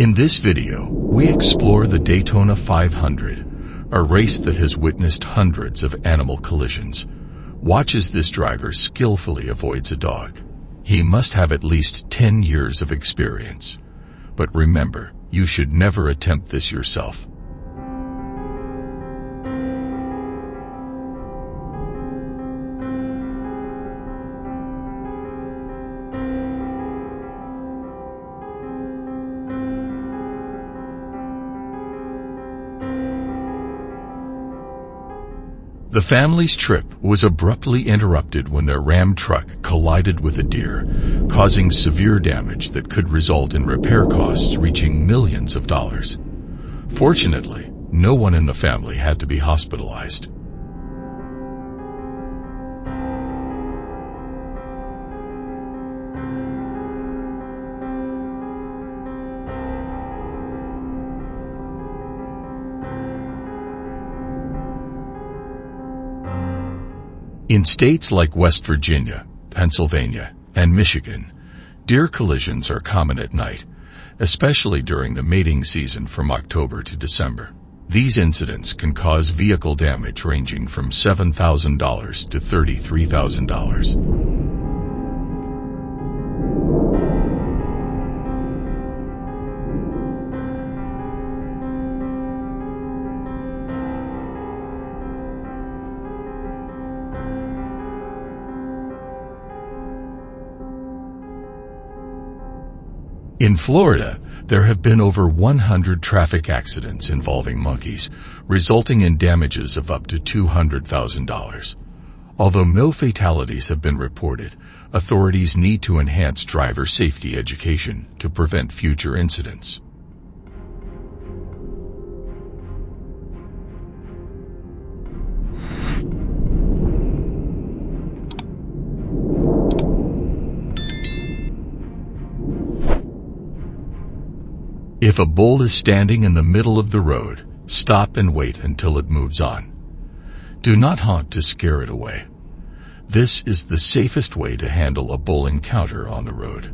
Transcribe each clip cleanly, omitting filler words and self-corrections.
In this video, we explore the Daytona 500, a race that has witnessed hundreds of animal collisions. Watch as this driver skillfully avoids a dog. He must have at least 10 years of experience. But remember, you should never attempt this yourself. The family's trip was abruptly interrupted when their Ram truck collided with a deer, causing severe damage that could result in repair costs reaching millions of dollars. Fortunately, no one in the family had to be hospitalized. In states like West Virginia, Pennsylvania, and Michigan, deer collisions are common at night, especially during the mating season from October to December. These incidents can cause vehicle damage ranging from $7,000 to $33,000. In Florida, there have been over 100 traffic accidents involving monkeys, resulting in damages of up to $200,000. Although no fatalities have been reported, authorities need to enhance driver safety education to prevent future incidents. If a bull is standing in the middle of the road, stop and wait until it moves on. Do not honk to scare it away. This is the safest way to handle a bull encounter on the road.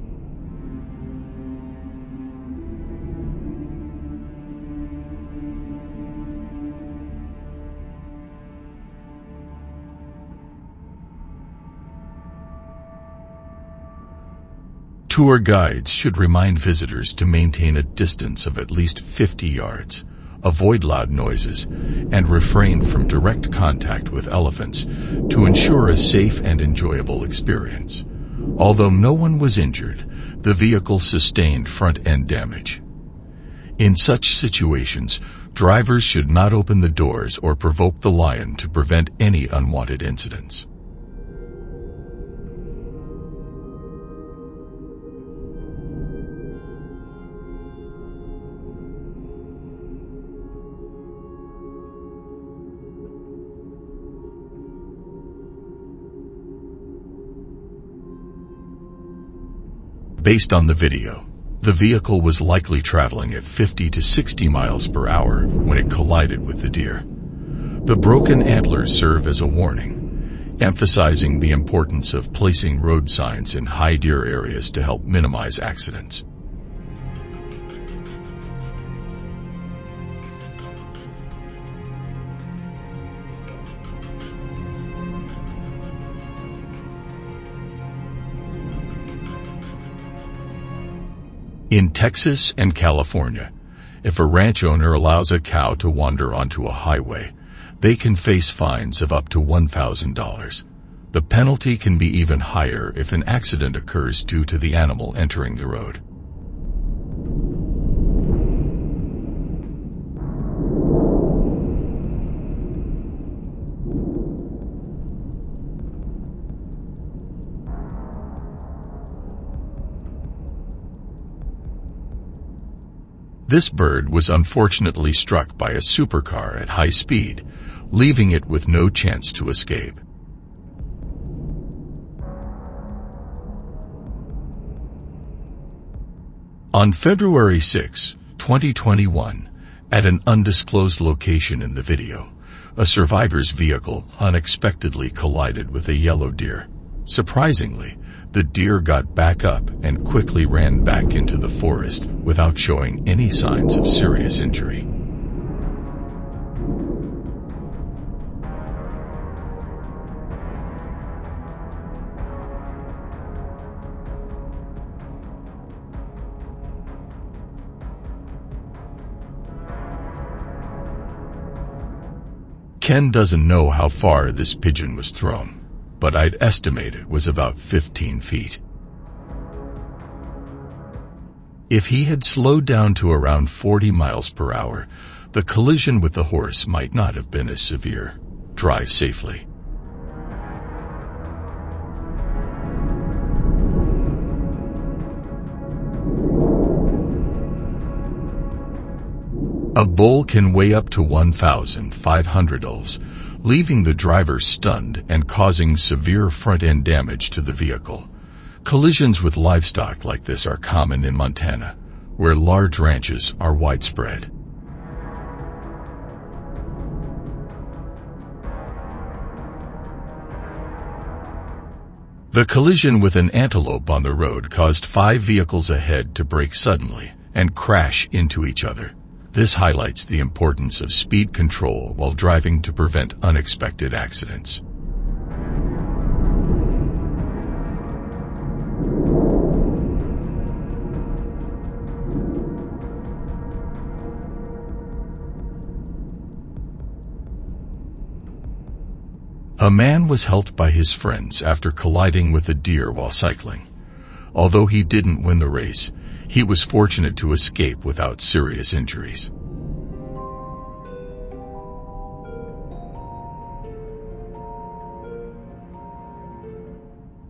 Tour guides should remind visitors to maintain a distance of at least 50 yards, avoid loud noises, and refrain from direct contact with elephants to ensure a safe and enjoyable experience. Although no one was injured, the vehicle sustained front-end damage. In such situations, drivers should not open the doors or provoke the lion to prevent any unwanted incidents. Based on the video, the vehicle was likely traveling at 50 to 60 miles per hour when it collided with the deer. The broken antlers serve as a warning, emphasizing the importance of placing road signs in high deer areas to help minimize accidents. In Texas and California, if a ranch owner allows a cow to wander onto a highway, they can face fines of up to $1,000. The penalty can be even higher if an accident occurs due to the animal entering the road. This bird was unfortunately struck by a supercar at high speed, leaving it with no chance to escape. On February 6, 2021, at an undisclosed location in the video, a survivor's vehicle unexpectedly collided with a yellow deer. Surprisingly, The deer got back up and quickly ran back into the forest without showing any signs of serious injury. Ken doesn't know how far this pigeon was thrown, but I'd estimate it was about 15 feet. If he had slowed down to around 40 miles per hour, the collision with the horse might not have been as severe. Drive safely. A bull can weigh up to 1,500 ulls, leaving the driver stunned and causing severe front-end damage to the vehicle. Collisions with livestock like this are common in Montana, where large ranches are widespread. The collision with an antelope on the road caused 5 vehicles ahead to brake suddenly and crash into each other. This highlights the importance of speed control while driving to prevent unexpected accidents. A man was helped by his friends after colliding with a deer while cycling. Although he didn't win the race, he was fortunate to escape without serious injuries.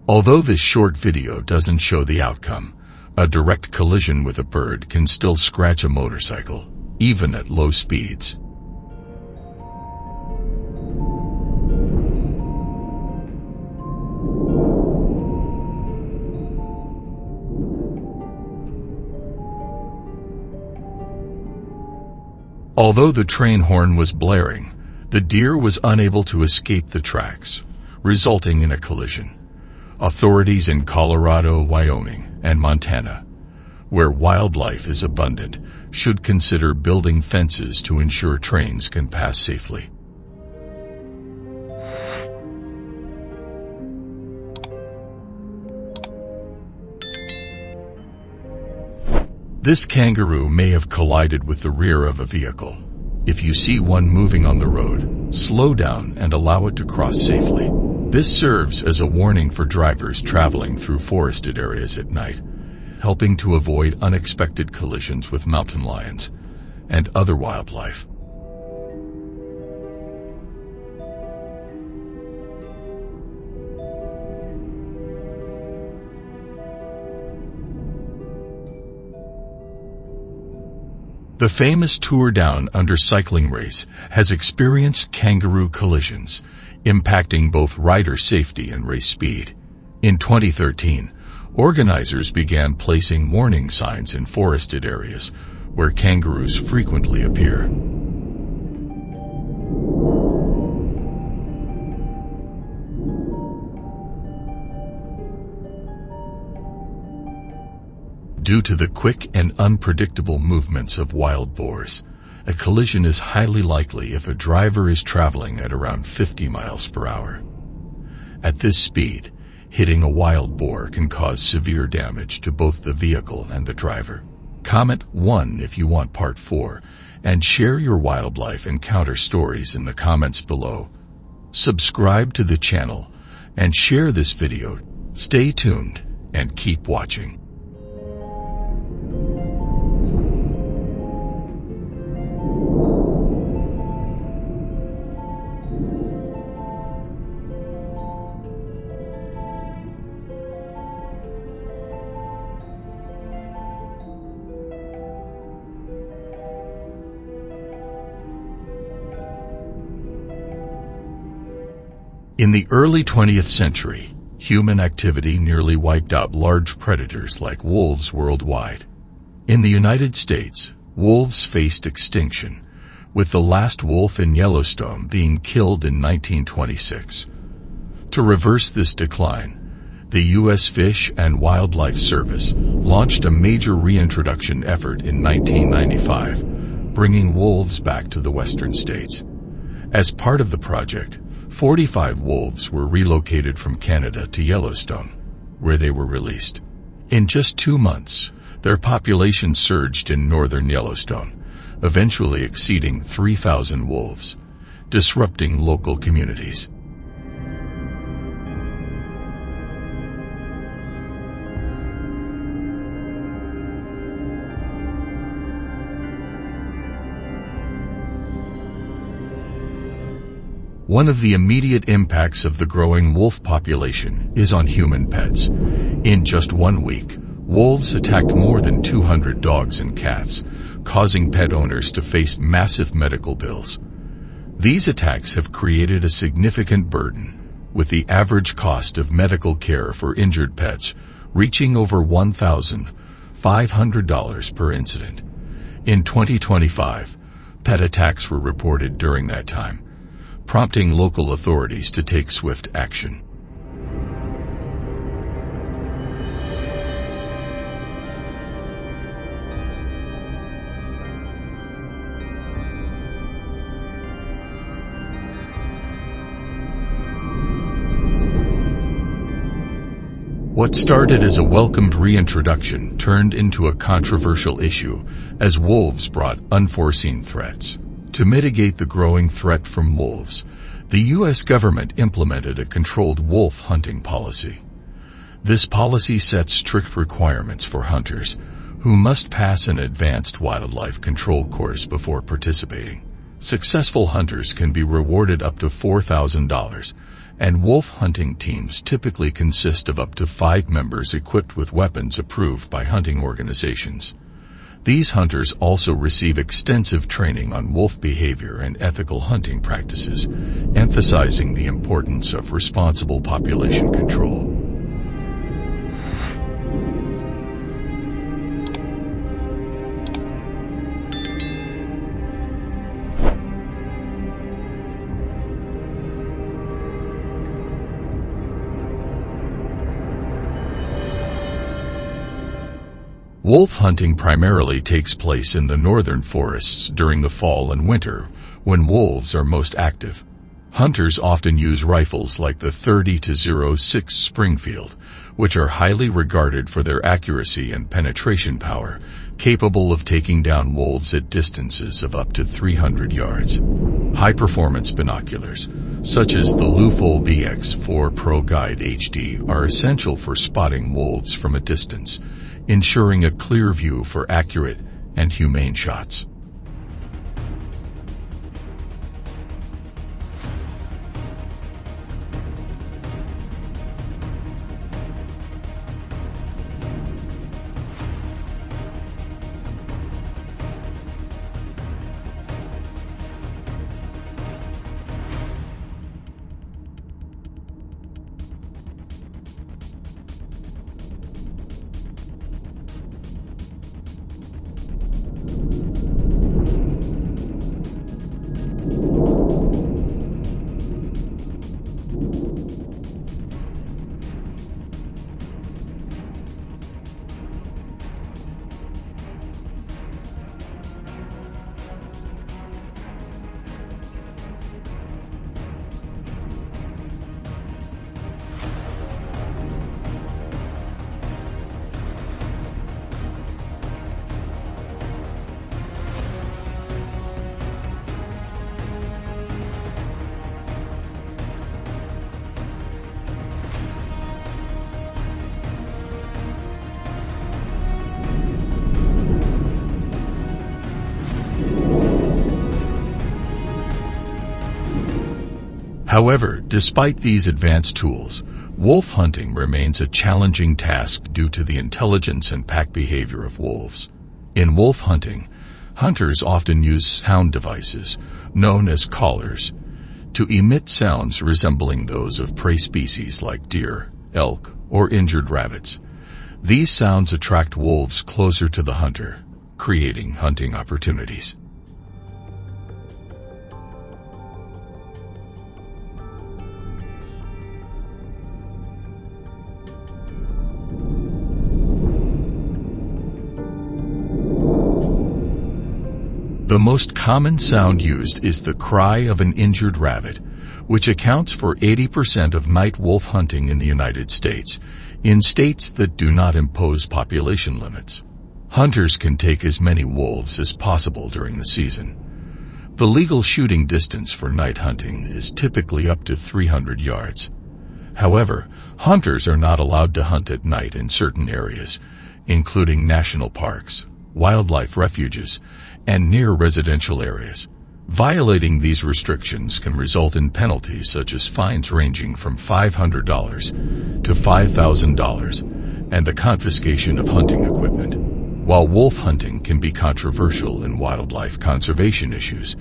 Although this short video doesn't show the outcome, a direct collision with a bird can still scratch a motorcycle, even at low speeds. Although the train horn was blaring, the deer was unable to escape the tracks, resulting in a collision. Authorities in Colorado, Wyoming, and Montana, where wildlife is abundant, should consider building fences to ensure trains can pass safely. This kangaroo may have collided with the rear of a vehicle. If you see one moving on the road, slow down and allow it to cross safely. This serves as a warning for drivers traveling through forested areas at night, helping to avoid unexpected collisions with mountain lions and other wildlife. The famous Tour Down Under cycling race has experienced kangaroo collisions, impacting both rider safety and race speed. In 2013, organizers began placing warning signs in forested areas where kangaroos frequently appear. Due to the quick and unpredictable movements of wild boars, a collision is highly likely if a driver is traveling at around 50 miles per hour. At this speed, hitting a wild boar can cause severe damage to both the vehicle and the driver. Comment 1 if you want part 4, and share your wildlife encounter stories in the comments below. Subscribe to the channel and share this video. Stay tuned and keep watching. In the early 20th century, human activity nearly wiped out large predators like wolves worldwide. In the United States, wolves faced extinction, with the last wolf in Yellowstone being killed in 1926. To reverse this decline, The U.S. Fish and Wildlife Service launched a major reintroduction effort in 1995, bringing wolves back to the western states. As part of the project, 45 wolves were relocated from Canada to Yellowstone, where they were released. In just 2 months, their population surged in northern Yellowstone, eventually exceeding 3,000 wolves, disrupting local communities. One of the immediate impacts of the growing wolf population is on human pets. In just 1 week, wolves attacked more than 200 dogs and cats, causing pet owners to face massive medical bills. These attacks have created a significant burden, with the average cost of medical care for injured pets reaching over $1,500 per incident. In 2025, pet attacks were reported during that time, prompting local authorities to take swift action. What started as a welcomed reintroduction turned into a controversial issue as wolves brought unforeseen threats. To mitigate the growing threat from wolves, the U.S. government implemented a controlled wolf hunting policy. This policy sets strict requirements for hunters, who must pass an advanced wildlife control course before participating. Successful hunters can be rewarded up to $4,000, and wolf hunting teams typically consist of up to 5 members equipped with weapons approved by hunting organizations. These hunters also receive extensive training on wolf behavior and ethical hunting practices, emphasizing the importance of responsible population control. Wolf hunting primarily takes place in the northern forests during the fall and winter, when wolves are most active. Hunters often use rifles like the .30-06 Springfield, which are highly regarded for their accuracy and penetration power, capable of taking down wolves at distances of up to 300 yards. High-performance binoculars, such as the Lufol BX4 Pro Guide HD, are essential for spotting wolves from a distance, ensuring a clear view for accurate and humane shots. However, despite these advanced tools, wolf hunting remains a challenging task due to the intelligence and pack behavior of wolves. In wolf hunting, hunters often use sound devices, known as collars, to emit sounds resembling those of prey species like deer, elk, or injured rabbits. These sounds attract wolves closer to the hunter, creating hunting opportunities. The most common sound used is the cry of an injured rabbit, which accounts for 80% of night wolf hunting in the United States, in states that do not impose population limits. Hunters can take as many wolves as possible during the season. The legal shooting distance for night hunting is typically up to 300 yards. However, hunters are not allowed to hunt at night in certain areas, including national parks, wildlife refuges, and near residential areas. Violating these restrictions can result in penalties such as fines ranging from $500 to $5,000 and the confiscation of hunting equipment. While wolf hunting can be controversial in wildlife conservation issues,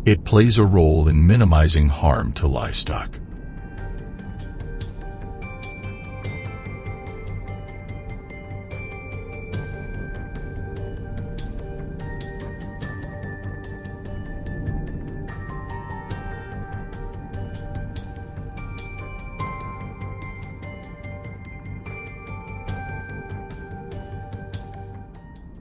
it plays a role in minimizing harm to livestock.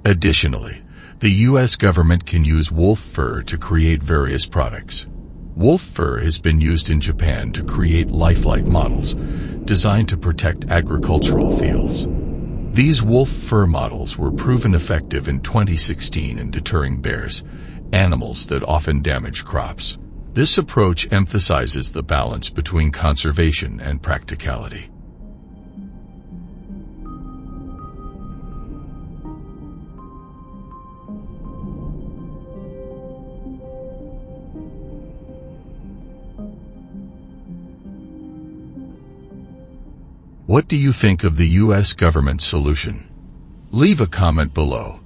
Additionally, the U.S. government can use wolf fur to create various products. Wolf fur has been used in Japan to create lifelike models designed to protect agricultural fields. These wolf fur models were proven effective in 2016 in deterring bears, animals that often damage crops. This approach emphasizes the balance between conservation and practicality. What do you think of the U.S. government's solution? Leave a comment below.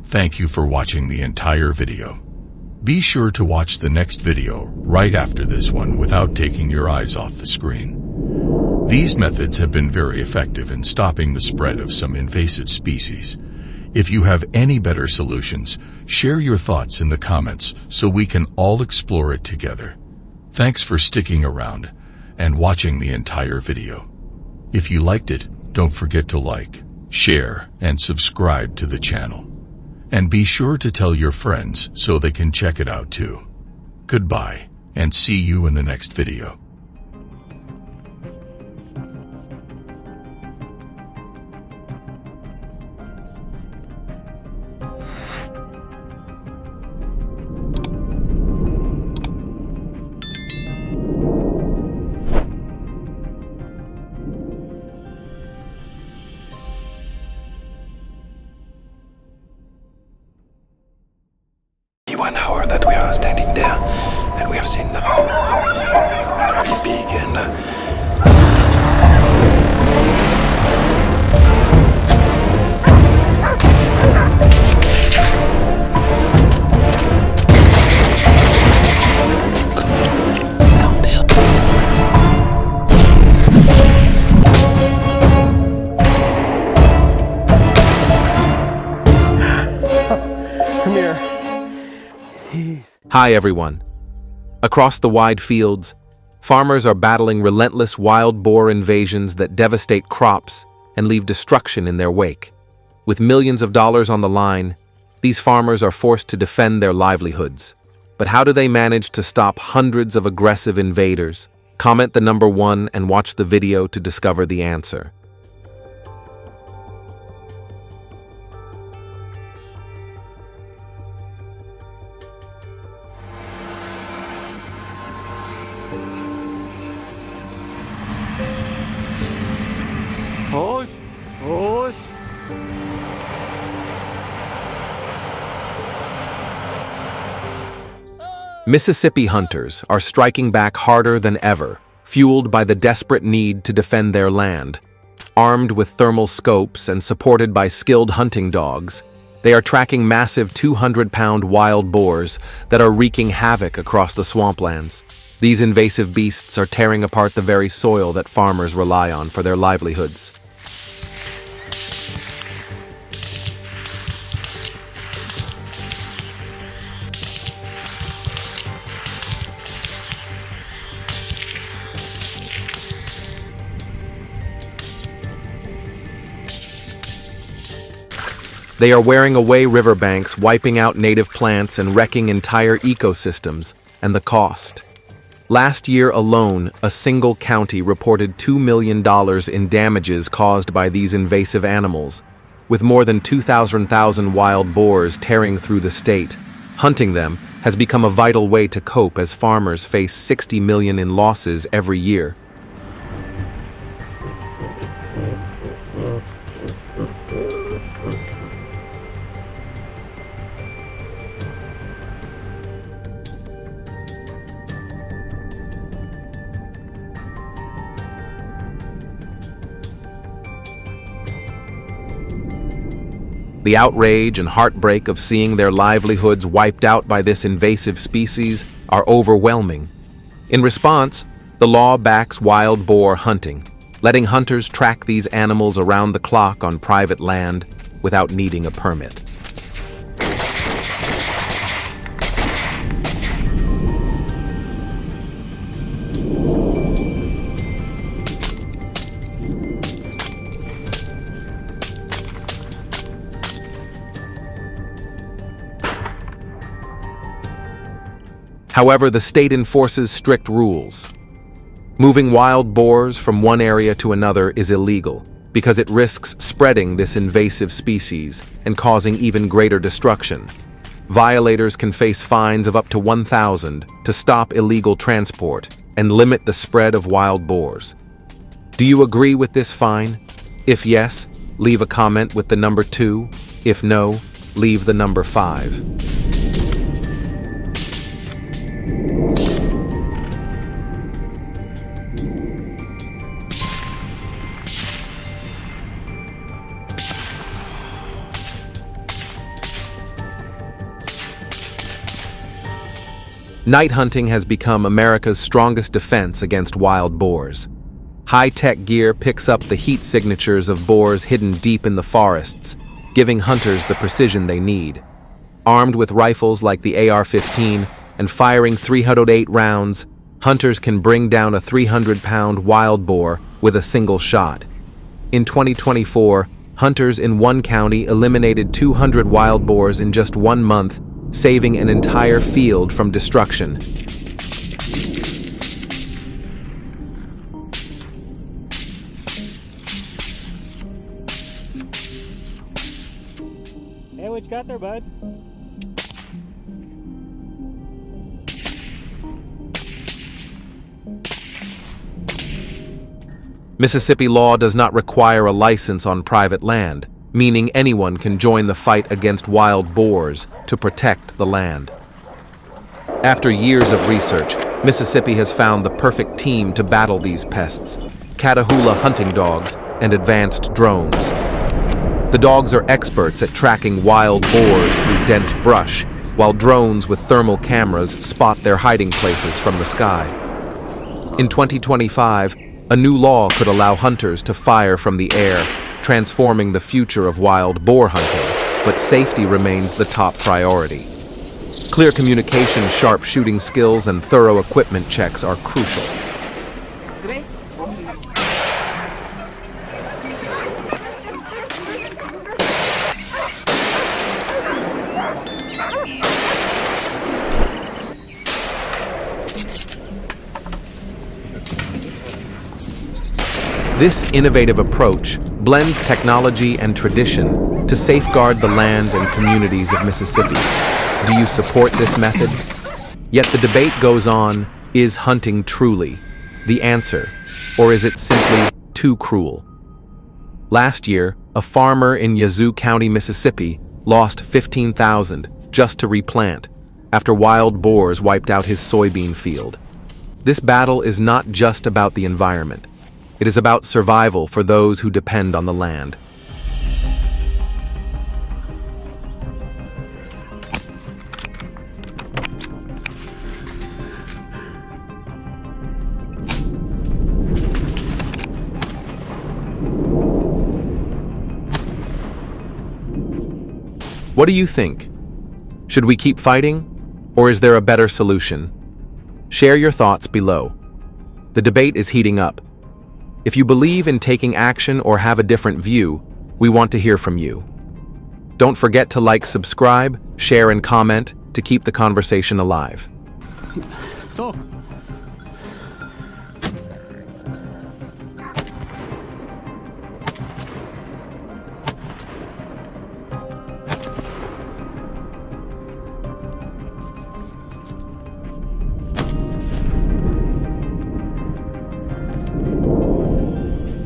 Thank you for watching the entire video. Be sure to watch the next video right after this one without taking your eyes off the screen. These methods have been very effective in stopping the spread of some invasive species. If you have any better solutions, share your thoughts in the comments so we can all explore it together. Thanks for sticking around and watching the entire video. If you liked it, don't forget to like, share, and subscribe to the channel. And be sure to tell your friends so they can check it out too. Goodbye, and see you in the next video. One hour that we are standing there, and we have seen very big and come here. Hi everyone. Across the wide fields, farmers are battling relentless wild boar invasions that devastate crops and leave destruction in their wake. With millions of dollars on the line, these farmers are forced to defend their livelihoods. But how do they manage to stop hundreds of aggressive invaders? Comment the number 1 and watch the video to discover the answer. Push, push. Mississippi hunters are striking back harder than ever, fueled by the desperate need to defend their land. Armed with thermal scopes and supported by skilled hunting dogs, they are tracking massive 200-pound wild boars that are wreaking havoc across the swamplands. These invasive beasts are tearing apart the very soil that farmers rely on for their livelihoods. They are wearing away riverbanks, wiping out native plants and wrecking entire ecosystems, and the cost. Last year alone, a single county reported $2 million in damages caused by these invasive animals, with more than 2,000 wild boars tearing through the state. Hunting them has become a vital way to cope as farmers face $60 million in losses every year. The outrage and heartbreak of seeing their livelihoods wiped out by this invasive species are overwhelming. In response, the law backs wild boar hunting, letting hunters track these animals around the clock on private land without needing a permit. However, the state enforces strict rules. Moving wild boars from one area to another is illegal because it risks spreading this invasive species and causing even greater destruction. Violators can face fines of up to $1,000 to stop illegal transport and limit the spread of wild boars. Do you agree with this fine? If yes, leave a comment with the number 2. If no, leave the number 5. Night hunting has become America's strongest defense against wild boars. High-tech gear picks up the heat signatures of boars hidden deep in the forests, giving hunters the precision they need. Armed with rifles like the AR-15 and firing 308 rounds, hunters can bring down a 300-pound wild boar with a single shot. In 2024, hunters in one county eliminated 200 wild boars in just 1 month, saving an entire field from destruction. Hey, what you got there, bud? Mississippi law does not require a license on private land, meaning anyone can join the fight against wild boars to protect the land. After years of research, Mississippi has found the perfect team to battle these pests: Catahoula hunting dogs and advanced drones. The dogs are experts at tracking wild boars through dense brush, while drones with thermal cameras spot their hiding places from the sky. In 2025, a new law could allow hunters to fire from the air, transforming the future of wild boar hunting, but safety remains the top priority. Clear communication, sharp shooting skills, and thorough equipment checks are crucial. This innovative approach blends technology and tradition to safeguard the land and communities of Mississippi. Do you support this method? Yet the debate goes on: is hunting truly the answer, or is it simply too cruel? Last year, a farmer in Yazoo County, Mississippi, lost $15,000 just to replant after wild boars wiped out his soybean field. This battle is not just about the environment. It is about survival for those who depend on the land. What do you think? Should we keep fighting, or is there a better solution? Share your thoughts below. The debate is heating up. If you believe in taking action or have a different view, we want to hear from you. Don't forget to like, subscribe, share, and comment to keep the conversation alive. Stop.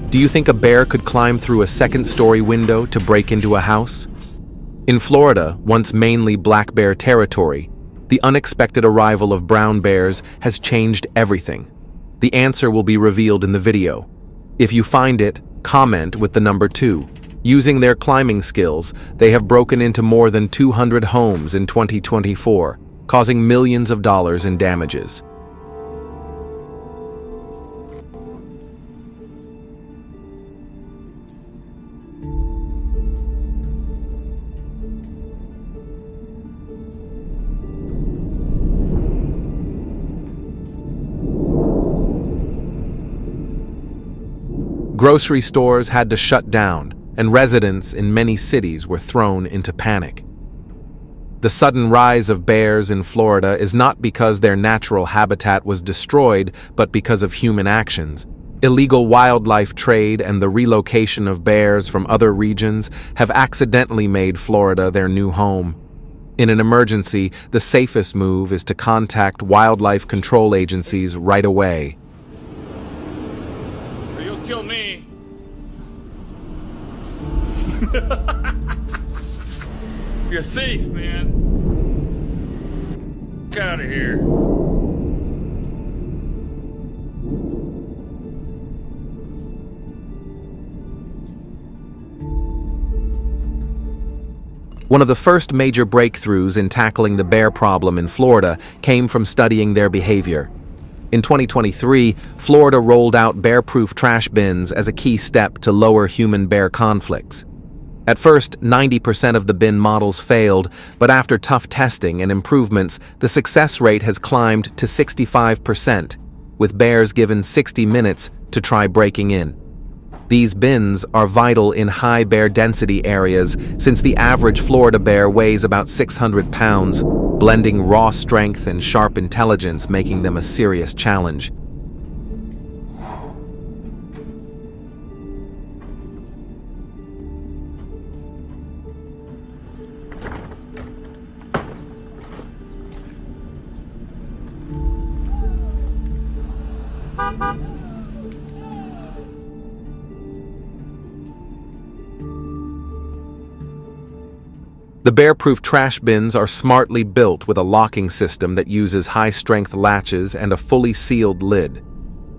Do you think a bear could climb through a second-story window to break into a house? In Florida, once mainly black bear territory, the unexpected arrival of brown bears has changed everything. The answer will be revealed in the video. If you find it, comment with the number 2. Using their climbing skills, they have broken into more than 200 homes in 2024, causing millions of dollars in damages. Grocery stores had to shut down, and residents in many cities were thrown into panic. The sudden rise of bears in Florida is not because their natural habitat was destroyed, but because of human actions. Illegal wildlife trade and the relocation of bears from other regions have accidentally made Florida their new home. In an emergency, the safest move is to contact wildlife control agencies right away. Kill me. You're safe, man. Get out of here. One of the first major breakthroughs in tackling the bear problem in Florida came from studying their behavior. In 2023, Florida rolled out bear-proof trash bins as a key step to lower human-bear conflicts. At first, 90% of the bin models failed, but after tough testing and improvements, the success rate has climbed to 65%, with bears given 60 minutes to try breaking in. These bins are vital in high bear density areas since the average Florida bear weighs about 600 pounds, blending raw strength and sharp intelligence, making them a serious challenge. The bear-proof trash bins are smartly built with a locking system that uses high-strength latches and a fully sealed lid.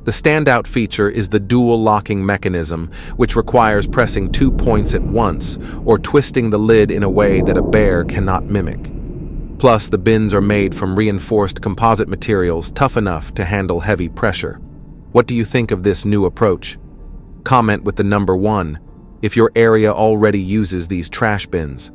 The standout feature is the dual locking mechanism, which requires pressing 2 points at once or twisting the lid in a way that a bear cannot mimic. Plus, the bins are made from reinforced composite materials tough enough to handle heavy pressure. What do you think of this new approach? Comment with the number 1 if your area already uses these trash bins.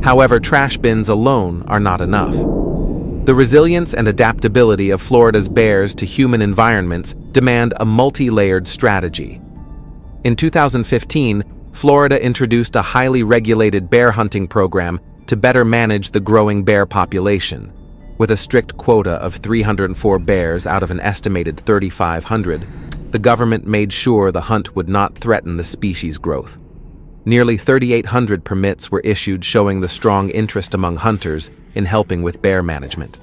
However, trash bins alone are not enough. The resilience and adaptability of Florida's bears to human environments demand a multi-layered strategy. In 2015, Florida introduced a highly regulated bear hunting program to better manage the growing bear population. With a strict quota of 304 bears out of an estimated 3,500, the government made sure the hunt would not threaten the species' growth. Nearly 3,800 permits were issued, showing the strong interest among hunters in helping with bear management.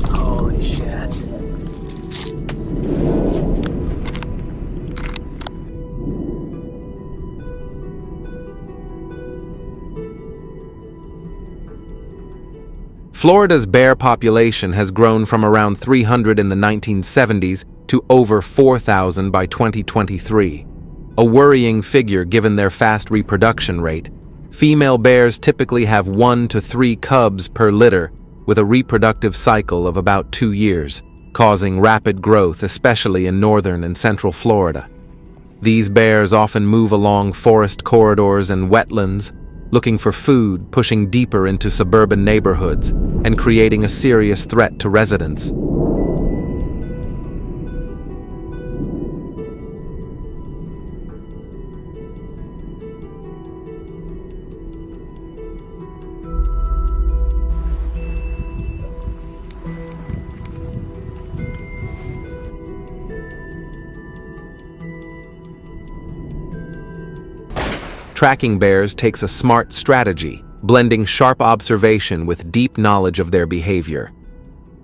Holy shit. Florida's bear population has grown from around 300 in the 1970s to over 4,000 by 2023. a worrying figure given their fast reproduction rate. Female bears typically have 1 to 3 cubs per litter, with a reproductive cycle of about 2 years, causing rapid growth, especially in northern and central Florida. These bears often move along forest corridors and wetlands, looking for food, pushing deeper into suburban neighborhoods, and creating a serious threat to residents. Tracking bears takes a smart strategy, blending sharp observation with deep knowledge of their behavior.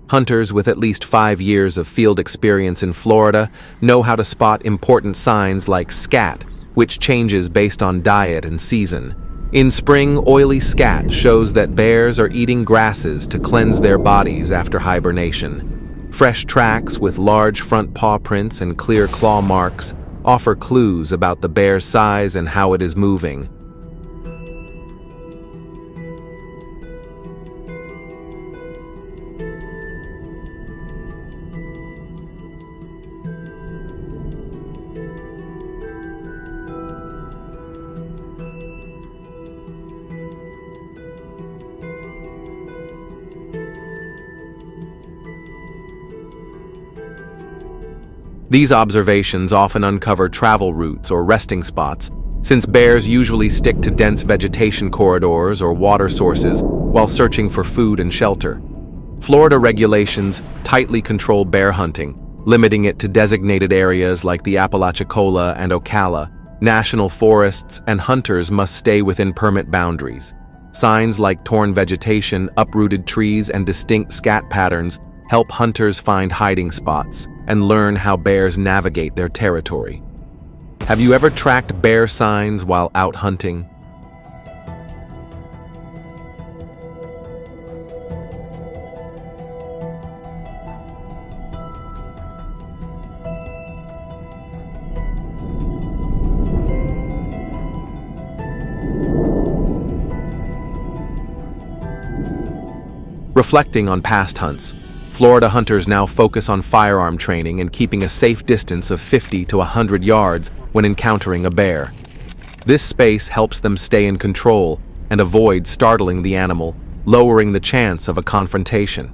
Hunters with at least 5 years of field experience in Florida know how to spot important signs like scat, which changes based on diet and season. In spring, oily scat shows that bears are eating grasses to cleanse their bodies after hibernation. Fresh tracks with large front paw prints and clear claw marks offer clues about the bear's size and how it is moving. These observations often uncover travel routes or resting spots, since bears usually stick to dense vegetation corridors or water sources while searching for food and shelter. Florida regulations tightly control bear hunting, limiting it to designated areas like the Apalachicola and Ocala. National forests and hunters must stay within permit boundaries. Signs like torn vegetation, uprooted trees, and distinct scat patterns help hunters find hiding spots and learn how bears navigate their territory. Have you ever tracked bear signs while out hunting? Reflecting on past hunts, Florida hunters now focus on firearm training and keeping a safe distance of 50 to 100 yards when encountering a bear. This space helps them stay in control and avoid startling the animal, lowering the chance of a confrontation.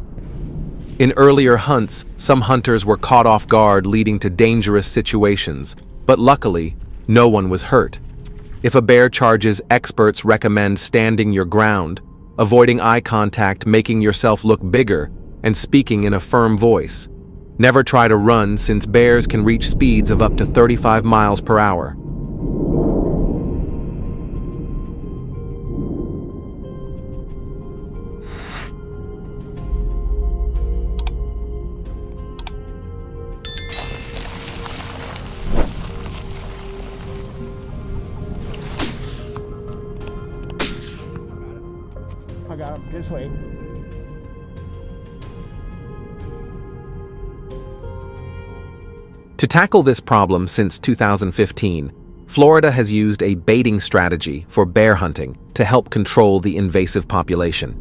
In earlier hunts, some hunters were caught off guard, leading to dangerous situations, but luckily, no one was hurt. If a bear charges, experts recommend standing your ground, avoiding eye contact, making yourself look bigger, and speaking in a firm voice. Never try to run, since bears can reach speeds of up to 35 miles per hour. I got him. Just wait. To tackle this problem since 2015, Florida has used a baiting strategy for bear hunting to help control the invasive population.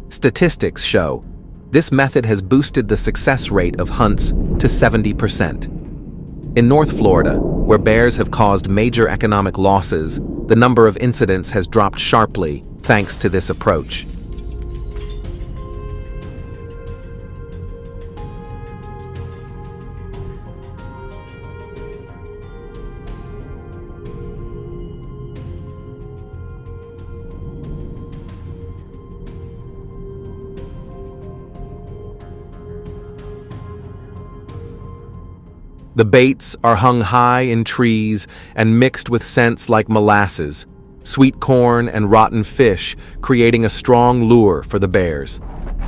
Statistics show this method has boosted the success rate of hunts to 70%. In North Florida, where bears have caused major economic losses, the number of incidents has dropped sharply thanks to this approach. The baits are hung high in trees and mixed with scents like molasses, sweet corn, and rotten fish, creating a strong lure for the bears.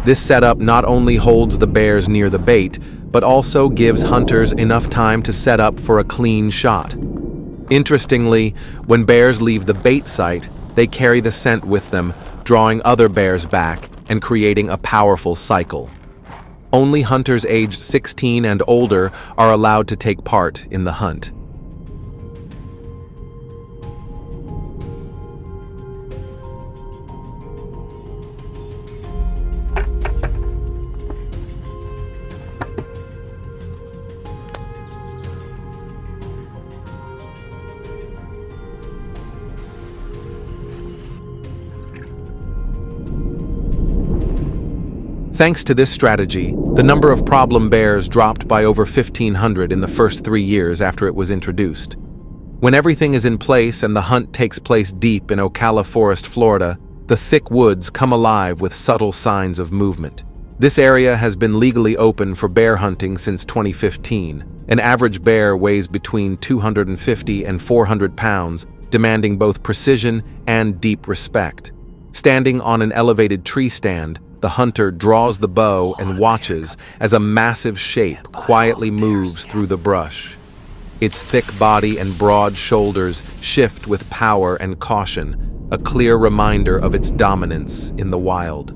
This setup not only holds the bears near the bait, but also gives hunters enough time to set up for a clean shot. Interestingly, when bears leave the bait site, they carry the scent with them, drawing other bears back and creating a powerful cycle. Only hunters aged 16 and older are allowed to take part in the hunt. Thanks to this strategy, the number of problem bears dropped by over 1,500 in the first 3 years after it was introduced. When everything is in place and the hunt takes place deep in Ocala Forest, Florida, the thick woods come alive with subtle signs of movement. This area has been legally open for bear hunting since 2015. An average bear weighs between 250 and 400 pounds, demanding both precision and deep respect. Standing on an elevated tree stand, the hunter draws the bow and watches as a massive shape quietly moves through the brush. Its thick body and broad shoulders shift with power and caution, a clear reminder of its dominance in the wild.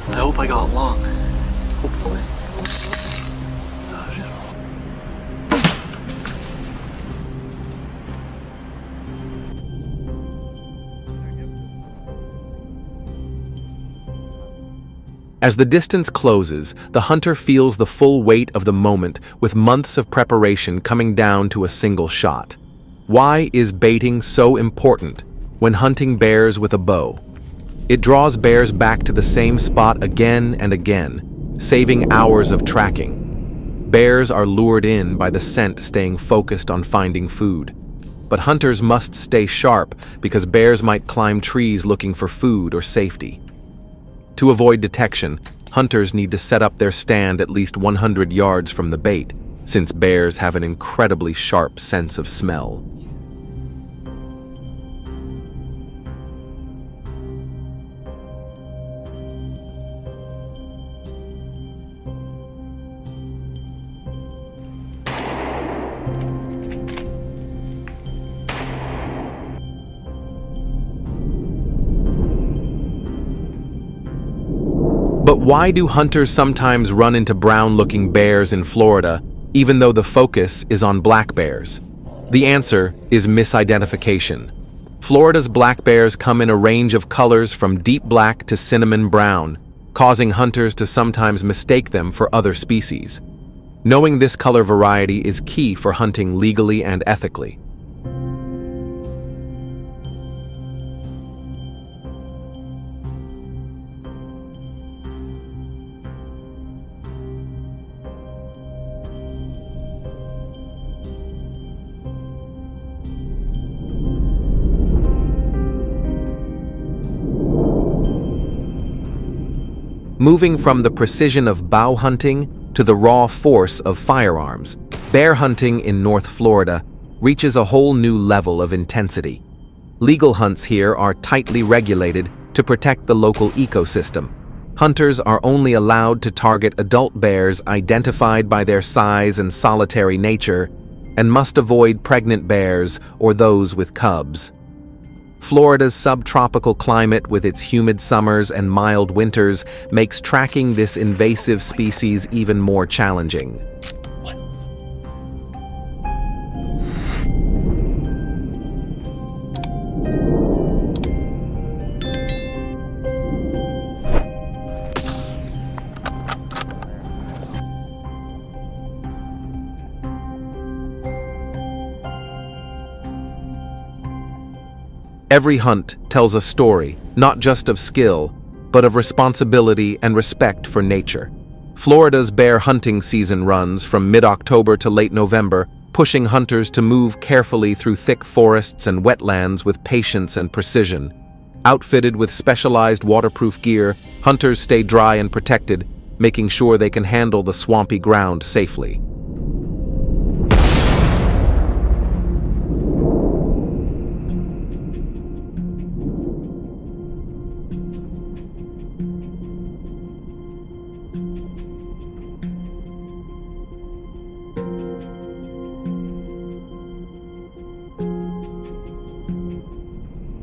I hope I got long. Hopefully. As the distance closes, the hunter feels the full weight of the moment with months of preparation coming down to a single shot. Why is baiting so important when hunting bears with a bow? It draws bears back to the same spot again and again, saving hours of tracking. Bears are lured in by the scent staying focused on finding food. But hunters must stay sharp because bears might climb trees looking for food or safety. To avoid detection, hunters need to set up their stand at least 100 yards from the bait, since bears have an incredibly sharp sense of smell. But why do hunters sometimes run into brown-looking bears in Florida, even though the focus is on black bears? The answer is misidentification. Florida's black bears come in a range of colors from deep black to cinnamon brown, causing hunters to sometimes mistake them for other species. Knowing this color variety is key for hunting legally and ethically. Moving from the precision of bow hunting to the raw force of firearms, bear hunting in North Florida reaches a whole new level of intensity. Legal hunts here are tightly regulated to protect the local ecosystem. Hunters are only allowed to target adult bears identified by their size and solitary nature, and must avoid pregnant bears or those with cubs. Florida's subtropical climate with its humid summers and mild winters makes tracking this invasive species even more challenging. Every hunt tells a story, not just of skill, but of responsibility and respect for nature. Florida's bear hunting season runs from mid-October to late November, pushing hunters to move carefully through thick forests and wetlands with patience and precision. Outfitted with specialized waterproof gear, hunters stay dry and protected, making sure they can handle the swampy ground safely.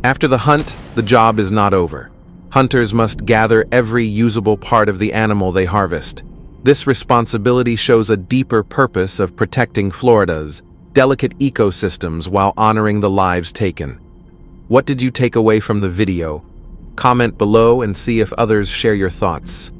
After the hunt, the job is not over. Hunters must gather every usable part of the animal they harvest. This responsibility shows a deeper purpose of protecting Florida's delicate ecosystems while honoring the lives taken. What did you take away from the video? Comment below and see if others share your thoughts.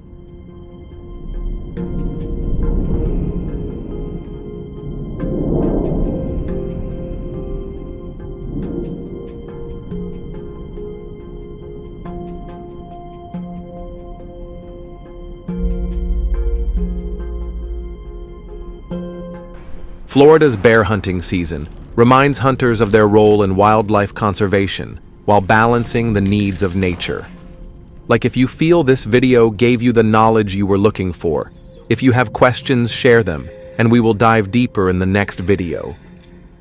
Florida's bear hunting season reminds hunters of their role in wildlife conservation while balancing the needs of nature. Like, if you feel this video gave you the knowledge you were looking for, if you have questions, share them, and we will dive deeper in the next video.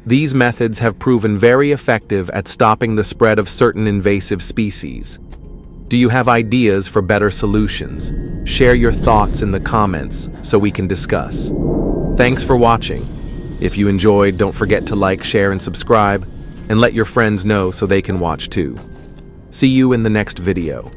These methods have proven very effective at stopping the spread of certain invasive species. Do you have ideas for better solutions? Share your thoughts in the comments so we can discuss. Thanks for watching. If you enjoyed, don't forget to like, share, and subscribe, and let your friends know so they can watch too. See you in the next video.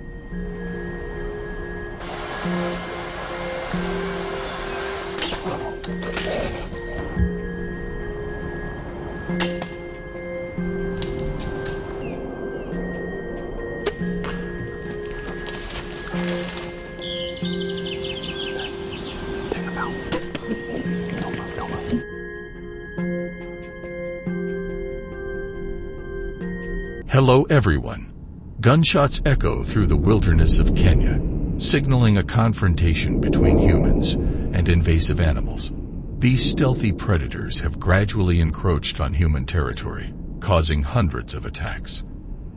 Hello everyone. Gunshots echo through the wilderness of Kenya, signaling a confrontation between humans and invasive animals. These stealthy predators have gradually encroached on human territory, causing hundreds of attacks.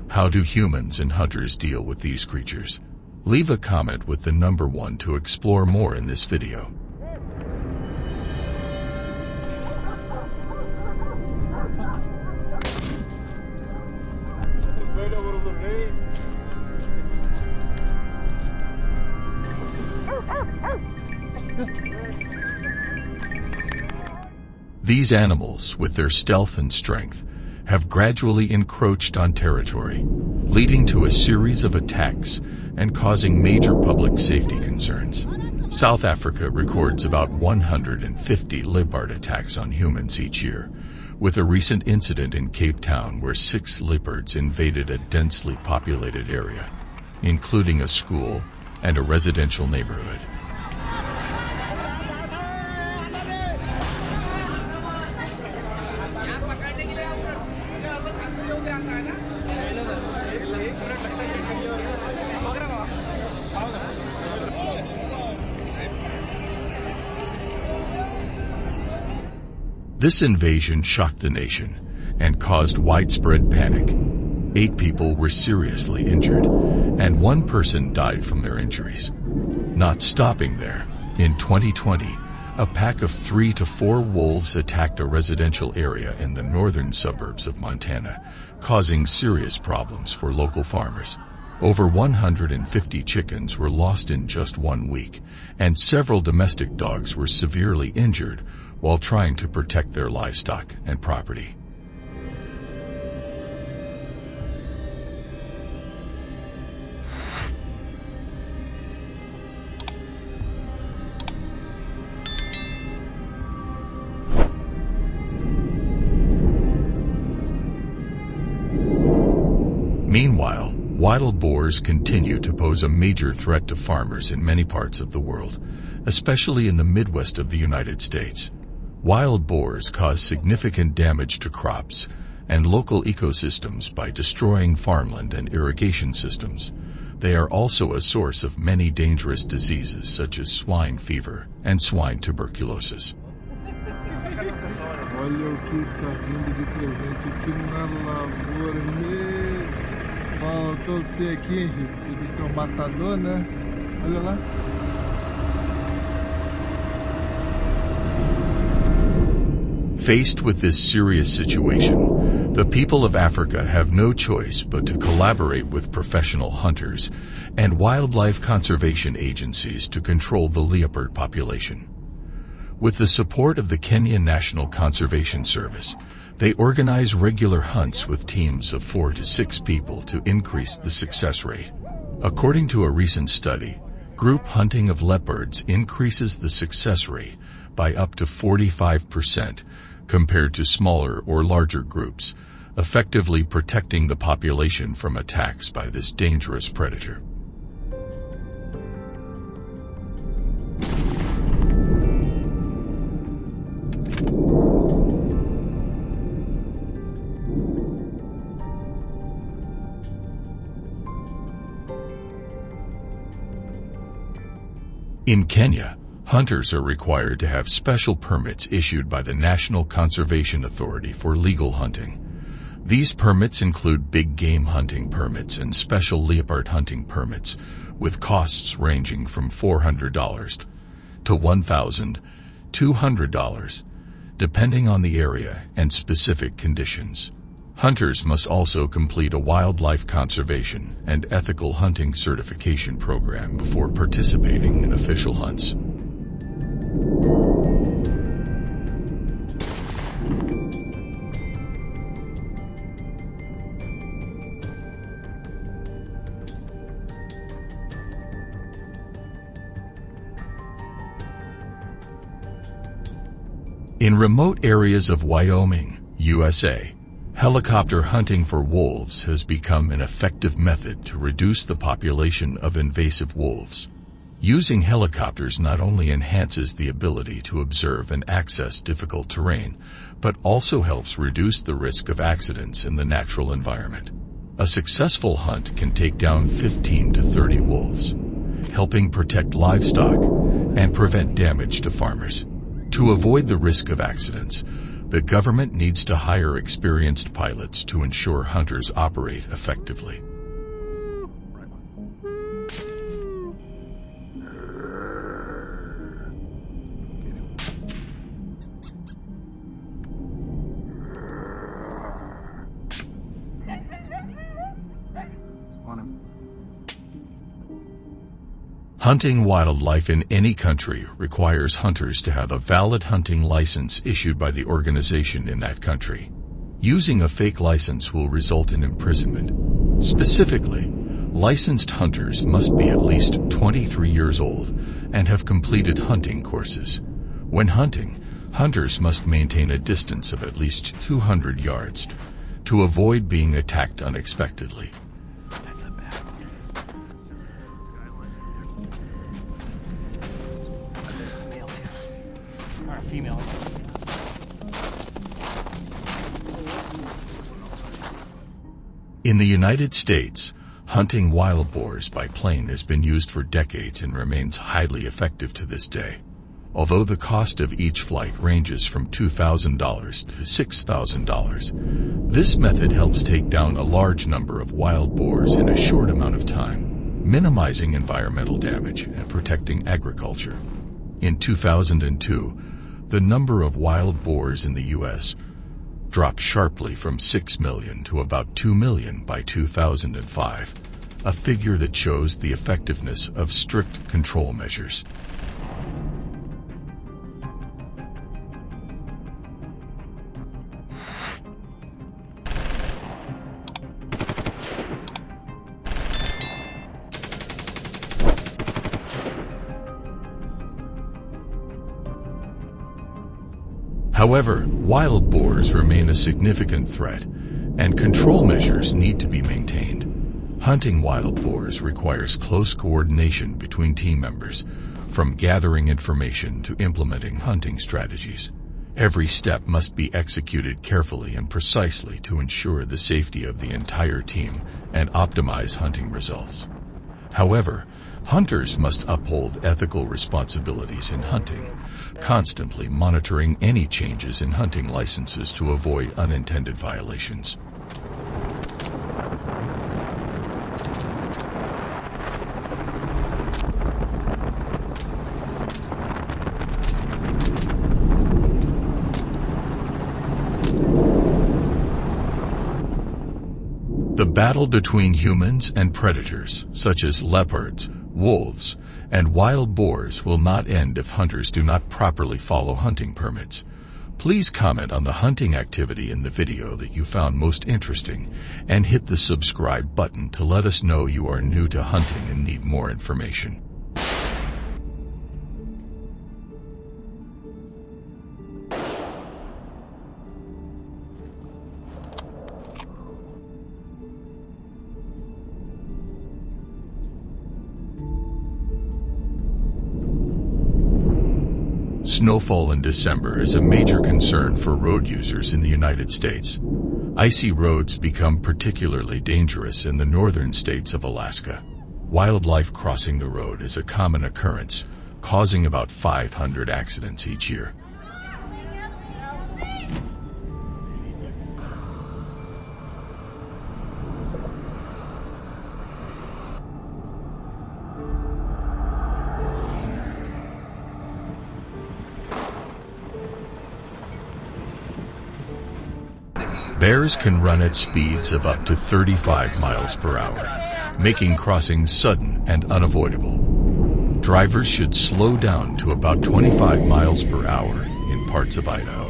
How do humans and hunters deal with these creatures? Leave a comment with the number 1 to explore more in this video. These animals, with their stealth and strength, have gradually encroached on territory, leading to a series of attacks and causing major public safety concerns. South Africa records about 150 leopard attacks on humans each year, with a recent incident in Cape Town where 6 leopards invaded a densely populated area, including a school and a residential neighborhood. This invasion shocked the nation and caused widespread panic. 8 people were seriously injured, and 1 person died from their injuries. Not stopping there, in 2020, a pack of 3 to 4 wolves attacked a residential area in the northern suburbs of Montana, causing serious problems for local farmers. Over 150 chickens were lost in just 1 week, and several domestic dogs were severely injured while trying to protect their livestock and property. Meanwhile, wild boars continue to pose a major threat to farmers in many parts of the world, especially in the Midwest of the United States. Wild boars cause significant damage to crops and local ecosystems by destroying farmland and irrigation systems. They are also a source of many dangerous diseases such as swine fever and swine tuberculosis. Olha o que está vindo de presente aqui na lavoura, meu. Faltou você aqui, Henrique. Você disse que é um matador, né? Olha lá. Faced with this serious situation, the people of Africa have no choice but to collaborate with professional hunters and wildlife conservation agencies to control the leopard population. With the support of the Kenya National Conservation Service, they organize regular hunts with teams of 4 to 6 people to increase the success rate. According to a recent study, group hunting of leopards increases the success rate by up to 45% compared to smaller or larger groups, effectively protecting the population from attacks by this dangerous predator. In Kenya, hunters are required to have special permits issued by the National Conservation Authority for legal hunting. These permits include big game hunting permits and special leopard hunting permits, with costs ranging from $400 to $1,200, depending on the area and specific conditions. Hunters must also complete a wildlife conservation and ethical hunting certification program before participating in official hunts. In remote areas of Wyoming, USA, helicopter hunting for wolves has become an effective method to reduce the population of invasive wolves. Using helicopters not only enhances the ability to observe and access difficult terrain, but also helps reduce the risk of accidents in the natural environment. A successful hunt can take down 15 to 30 wolves, helping protect livestock and prevent damage to farmers. To avoid the risk of accidents, the government needs to hire experienced pilots to ensure hunters operate effectively. Hunting wildlife in any country requires hunters to have a valid hunting license issued by the organization in that country. Using a fake license will result in imprisonment. Specifically, licensed hunters must be at least 23 years old and have completed hunting courses. When hunting, hunters must maintain a distance of at least 200 yards to avoid being attacked unexpectedly. Female. In the United States, hunting wild boars by plane has been used for decades and remains highly effective to this day. Although the cost of each flight ranges from $2,000 to $6,000, this method helps take down a large number of wild boars in a short amount of time, minimizing environmental damage and protecting agriculture. In 2002, the number of wild boars in the U.S. dropped sharply from 6 million to about 2 million by 2005, a figure that shows the effectiveness of strict control measures. However, wild boars remain a significant threat, and control measures need to be maintained. Hunting wild boars requires close coordination between team members, from gathering information to implementing hunting strategies. Every step must be executed carefully and precisely to ensure the safety of the entire team and optimize hunting results. However, hunters must uphold ethical responsibilities in hunting, constantly monitoring any changes in hunting licenses to avoid unintended violations. The battle between humans and predators, such as leopards, wolves, and wild boars will not end if hunters do not properly follow hunting permits. Please comment on the hunting activity in the video that you found most interesting and hit the subscribe button to let us know you are new to hunting and need more information. Snowfall in December is a major concern for road users in the United States. Icy roads become particularly dangerous in the northern states of Alaska. Wildlife crossing the road is a common occurrence, causing about 500 accidents each year. Bears can run at speeds of up to 35 miles per hour, making crossing sudden and unavoidable. Drivers should slow down to about 25 miles per hour in parts of Idaho.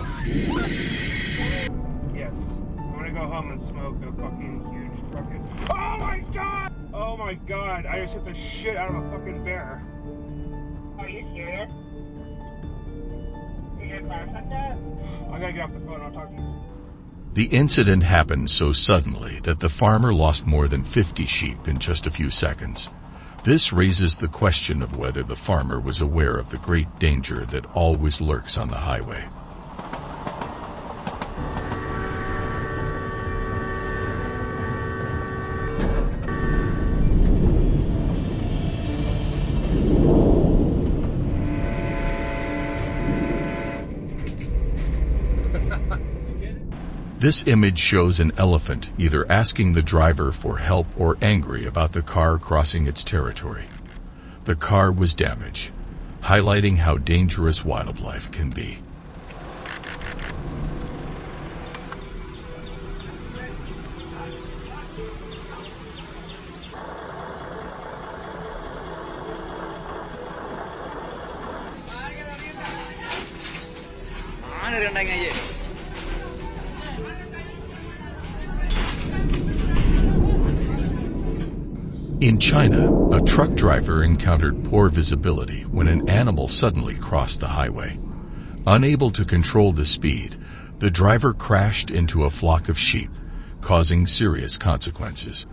Yes. I'm gonna go home and smoke a fucking huge fucking... Oh my god! Oh my god, I just hit the shit out of a fucking bear. Are you serious? Did your car fuck up? I gotta get off the phone, I'll talk to you soon. The incident happened so suddenly that the farmer lost more than 50 sheep in just a few seconds. This raises the question of whether the farmer was aware of the great danger that always lurks on the highway. This image shows an elephant either asking the driver for help or angry about the car crossing its territory. The car was damaged, highlighting how dangerous wildlife can be. In China, a truck driver encountered poor visibility when an animal suddenly crossed the highway. Unable to control the speed, the driver crashed into a flock of sheep, causing serious consequences.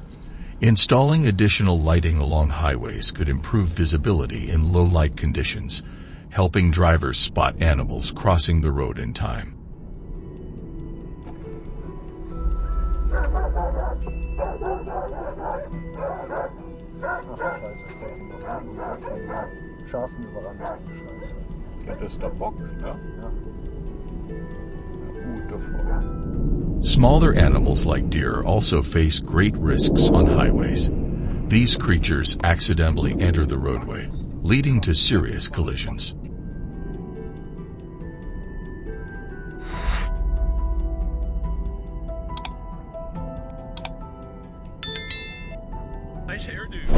Installing additional lighting along highways could improve visibility in low-light conditions, helping drivers spot animals crossing the road in time. Das ist der Bock, ne? Smaller animals like deer also face great risks on highways. These creatures accidentally enter the roadway, leading to serious collisions.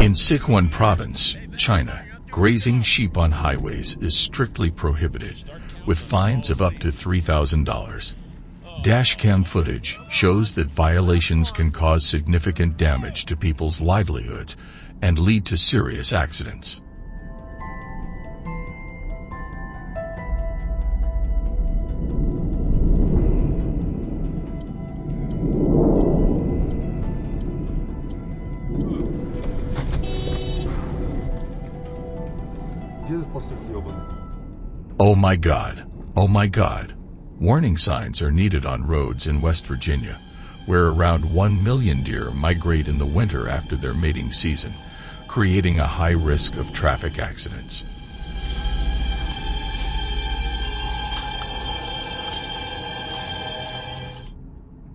In Sichuan province, China, grazing sheep on highways is strictly prohibited, with fines of up to $3,000. Dashcam footage shows that violations can cause significant damage to people's livelihoods and lead to serious accidents. Oh my God, oh my God. Warning signs are needed on roads in West Virginia, where around 1 million deer migrate in the winter after their mating season, creating a high risk of traffic accidents.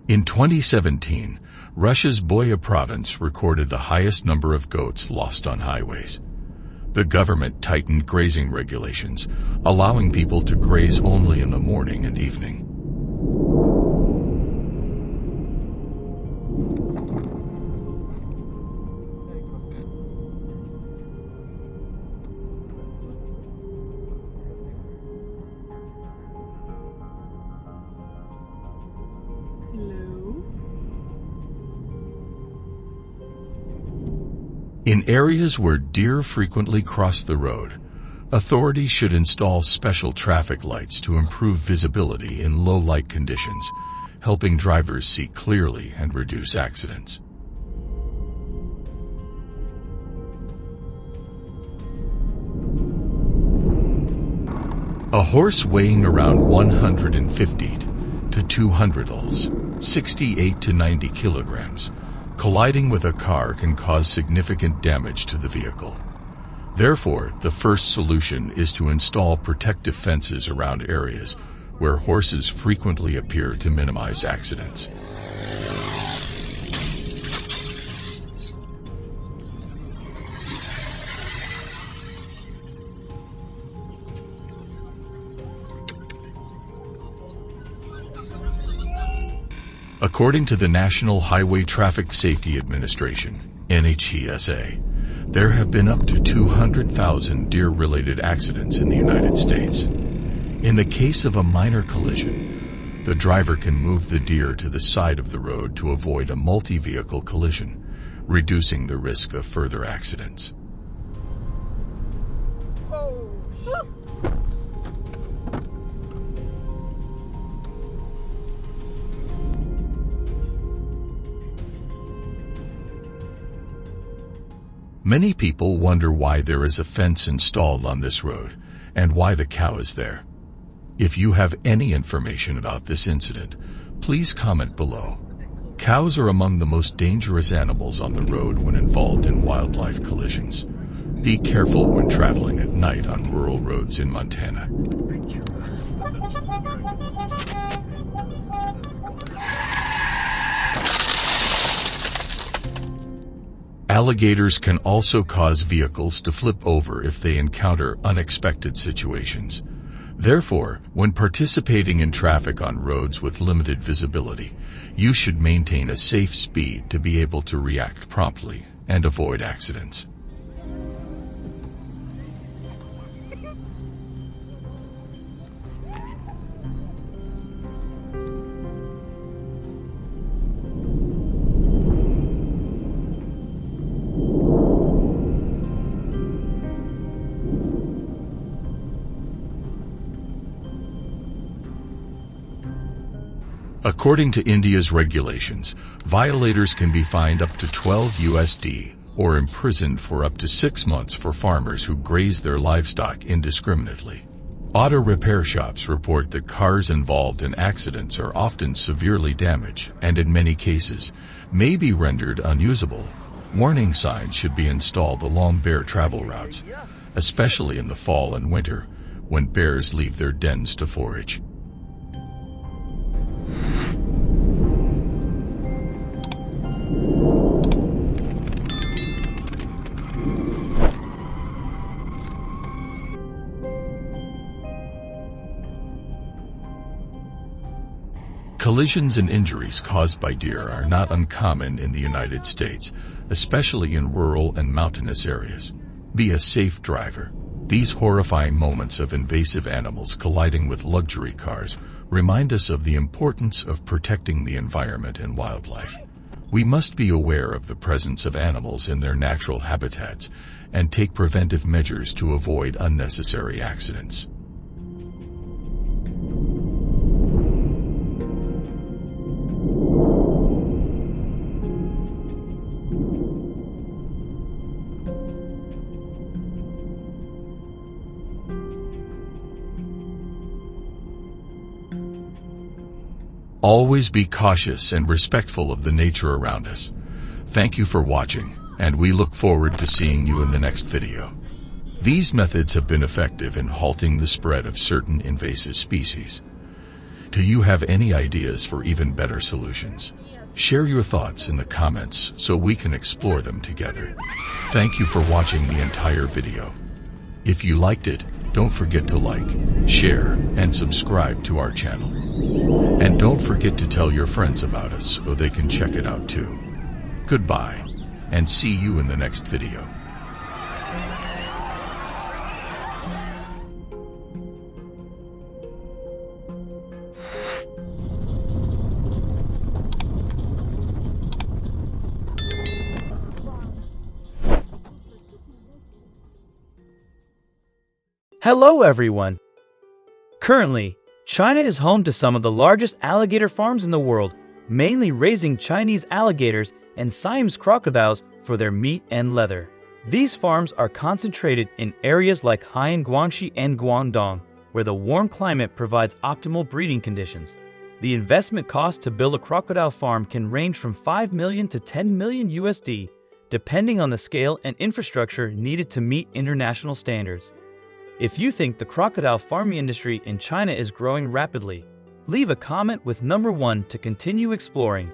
In 2017, Russia's Boya province recorded the highest number of goats lost on highways. The government tightened grazing regulations, allowing people to graze only in the morning and evening. In areas where deer frequently cross the road, authorities should install special traffic lights to improve visibility in low-light conditions, helping drivers see clearly and reduce accidents. A horse weighing around 150 to 200 oz, 68 to 90 kilograms, colliding with a car can cause significant damage to the vehicle. Therefore, the first solution is to install protective fences around areas where horses frequently appear to minimize accidents. According to the National Highway Traffic Safety Administration, NHTSA, there have been up to 200,000 deer-related accidents in the United States. In the case of a minor collision, the driver can move the deer to the side of the road to avoid a multi-vehicle collision, reducing the risk of further accidents. Many people wonder why there is a fence installed on this road and why the cow is there. If you have any information about this incident, please comment below. Cows are among the most dangerous animals on the road when involved in wildlife collisions. Be careful when traveling at night on rural roads in Montana. Alligators can also cause vehicles to flip over if they encounter unexpected situations. Therefore, when participating in traffic on roads with limited visibility, you should maintain a safe speed to be able to react promptly and avoid accidents. According to India's regulations, violators can be fined up to 12 USD or imprisoned for up to 6 months for farmers who graze their livestock indiscriminately. Auto repair shops report that cars involved in accidents are often severely damaged and in many cases may be rendered unusable. Warning signs should be installed along bear travel routes, especially in the fall and winter when bears leave their dens to forage. Collisions and injuries caused by deer are not uncommon in the United States, especially in rural and mountainous areas. Be a safe driver. These horrifying moments of invasive animals colliding with luxury cars remind us of the importance of protecting the environment and wildlife. We must be aware of the presence of animals in their natural habitats and take preventive measures to avoid unnecessary accidents. Always be cautious and respectful of the nature around us. Thank you for watching, and we look forward to seeing you in the next video. These methods have been effective in halting the spread of certain invasive species. Do you have any ideas for even better solutions? Share your thoughts in the comments so we can explore them together. Thank you for watching the entire video. If you liked it, don't forget to like, share, and subscribe to our channel. And don't forget to tell your friends about us so they can check it out too. Goodbye, and see you in the next video. Hello everyone! Currently, China is home to some of the largest alligator farms in the world, mainly raising Chinese alligators and Siamese crocodiles for their meat and leather. These farms are concentrated in areas like Hainan, Guangxi, and Guangdong, where the warm climate provides optimal breeding conditions. The investment cost to build a crocodile farm can range from 5 million to 10 million USD, depending on the scale and infrastructure needed to meet international standards. If you think the crocodile farming industry in China is growing rapidly, leave a comment with number 1 to continue exploring.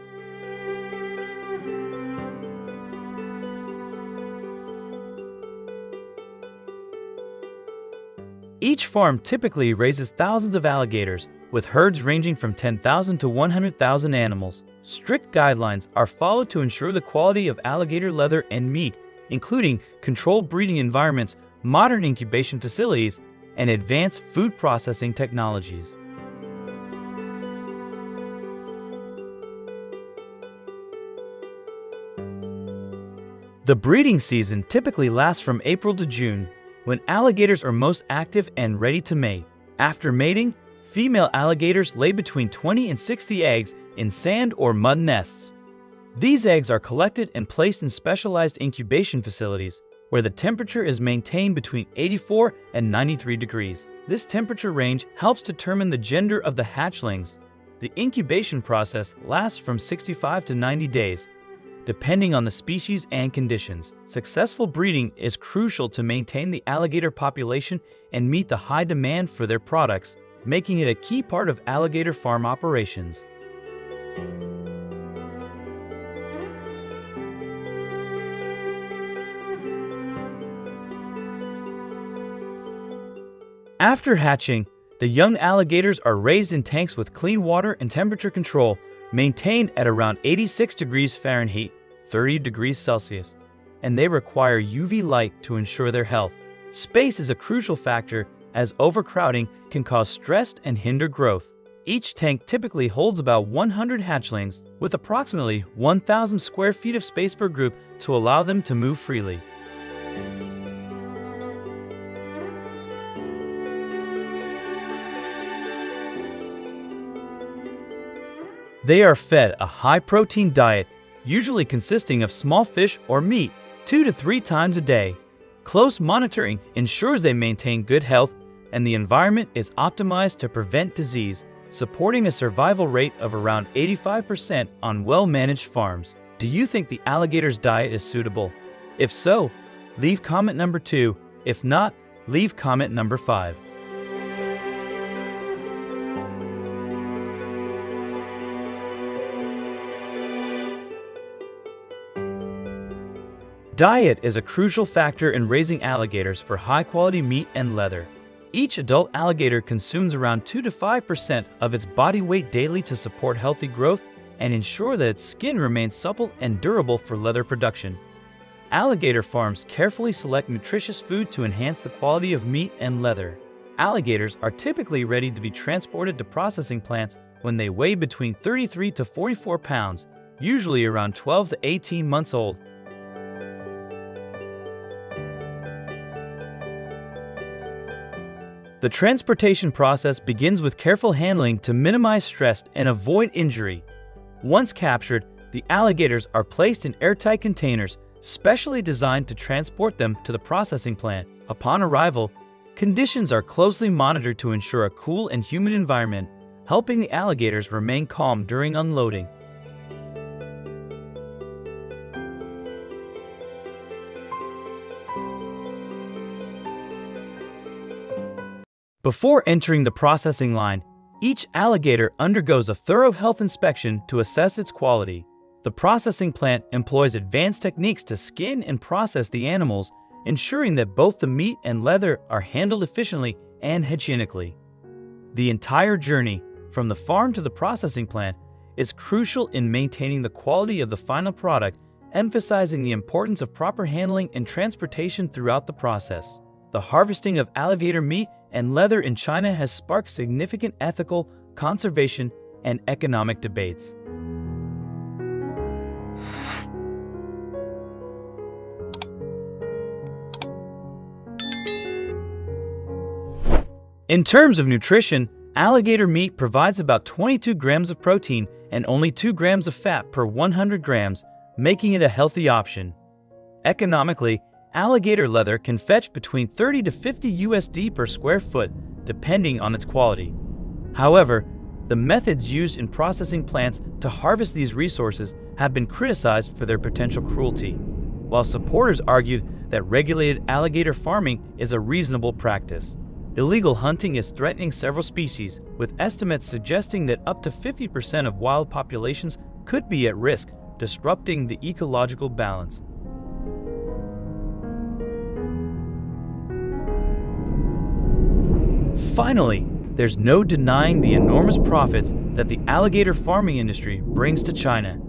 Each farm typically raises thousands of alligators, with herds ranging from 10,000 to 100,000 animals. Strict guidelines are followed to ensure the quality of alligator leather and meat, including controlled breeding environments, modern incubation facilities, and advanced food processing technologies. The breeding season typically lasts from April to June, when alligators are most active and ready to mate. After mating, female alligators lay between 20 and 60 eggs in sand or mud nests. These eggs are collected and placed in specialized incubation facilities, where the temperature is maintained between 84 and 93 degrees. This temperature range helps determine the gender of the hatchlings. The incubation process lasts from 65 to 90 days, depending on the species and conditions. Successful breeding is crucial to maintain the alligator population and meet the high demand for their products, making it a key part of alligator farm operations. After hatching, the young alligators are raised in tanks with clean water and temperature control, maintained at around 86 degrees Fahrenheit, 30 degrees Celsius, and they require UV light to ensure their health. Space is a crucial factor, as overcrowding can cause stress and hinder growth. Each tank typically holds about 100 hatchlings, with approximately 1,000 square feet of space per group to allow them to move freely. They are fed a high-protein diet, usually consisting of small fish or meat, 2 to 3 times a day. Close monitoring ensures they maintain good health, and the environment is optimized to prevent disease, supporting a survival rate of around 85% on well-managed farms. Do you think the alligator's diet is suitable? If so, leave comment number 2. If not, leave comment number 5. Diet is a crucial factor in raising alligators for high-quality meat and leather. Each adult alligator consumes around 2 to 5% of its body weight daily to support healthy growth and ensure that its skin remains supple and durable for leather production. Alligator farms carefully select nutritious food to enhance the quality of meat and leather. Alligators are typically ready to be transported to processing plants when they weigh between 33 to 44 pounds, usually around 12 to 18 months old. The transportation process begins with careful handling to minimize stress and avoid injury. Once captured, the alligators are placed in airtight containers, specially designed to transport them to the processing plant. Upon arrival, conditions are closely monitored to ensure a cool and humid environment, helping the alligators remain calm during unloading. Before entering the processing line, each alligator undergoes a thorough health inspection to assess its quality. The processing plant employs advanced techniques to skin and process the animals, ensuring that both the meat and leather are handled efficiently and hygienically. The entire journey, from the farm to the processing plant, is crucial in maintaining the quality of the final product, emphasizing the importance of proper handling and transportation throughout the process. The harvesting of alligator meat and leather in China has sparked significant ethical, conservation, and economic debates. In terms of nutrition, alligator meat provides about 22 grams of protein and only 2 grams of fat per 100 grams, making it a healthy option. Economically, alligator leather can fetch between 30 to 50 USD per square foot, depending on its quality. However, the methods used in processing plants to harvest these resources have been criticized for their potential cruelty. while supporters argued that regulated alligator farming is a reasonable practice. Illegal hunting is threatening several species, with estimates suggesting that up to 50% of wild populations could be at risk, disrupting the ecological balance. Finally, there's no denying the enormous profits that the alligator farming industry brings to China.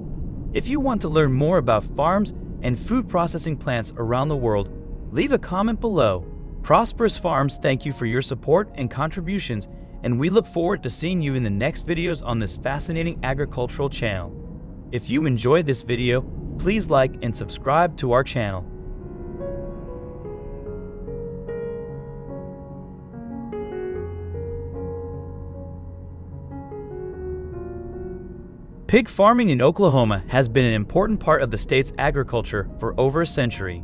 If you want to learn more about farms and food processing plants around the world, leave a comment below. Prosperous Farms thank you for your support and contributions, and we look forward to seeing you in the next videos on this fascinating agricultural channel. If you enjoyed this video, please like and subscribe to our channel. Pig farming in Oklahoma has been an important part of the state's agriculture for over a century.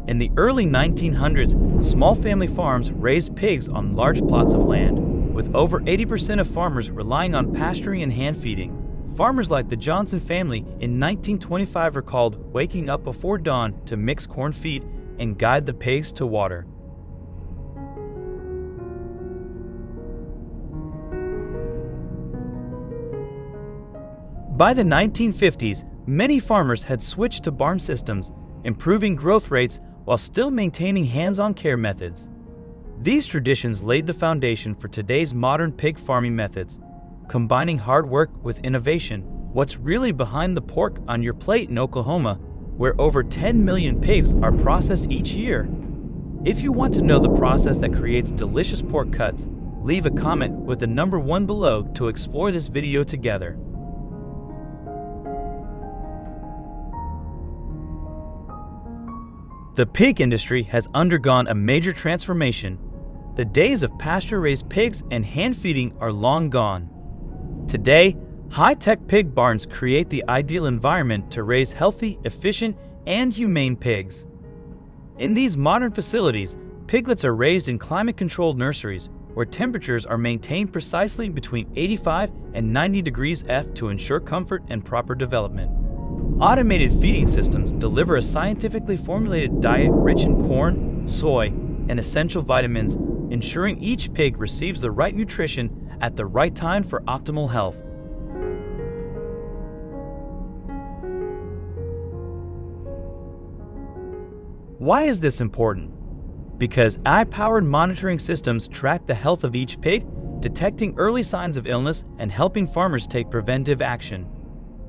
In the early 1900s, small family farms raised pigs on large plots of land, with over 80% of farmers relying on pasturing and hand feeding. Farmers like the Johnson family in 1925 recalled waking up before dawn to mix corn feed and guide the pigs to water. By the 1950s, many farmers had switched to barn systems, improving growth rates while still maintaining hands-on care methods. These traditions laid the foundation for today's modern pig farming methods, combining hard work with innovation. What's really behind the pork on your plate in Oklahoma, where over 10 million pigs are processed each year? If you want to know the process that creates delicious pork cuts, leave a comment with the number 1 below to explore this video together. The pig industry has undergone a major transformation. The days of pasture-raised pigs and hand feeding are long gone. Today, high-tech pig barns create the ideal environment to raise healthy, efficient, and humane pigs. In these modern facilities, piglets are raised in climate-controlled nurseries where temperatures are maintained precisely between 85 and 90 degrees F to ensure comfort and proper development. Automated feeding systems deliver a scientifically formulated diet rich in corn, soy, and essential vitamins, ensuring each pig receives the right nutrition at the right time for optimal health. Why is this important? Because AI-powered monitoring systems track the health of each pig, detecting early signs of illness and helping farmers take preventive action.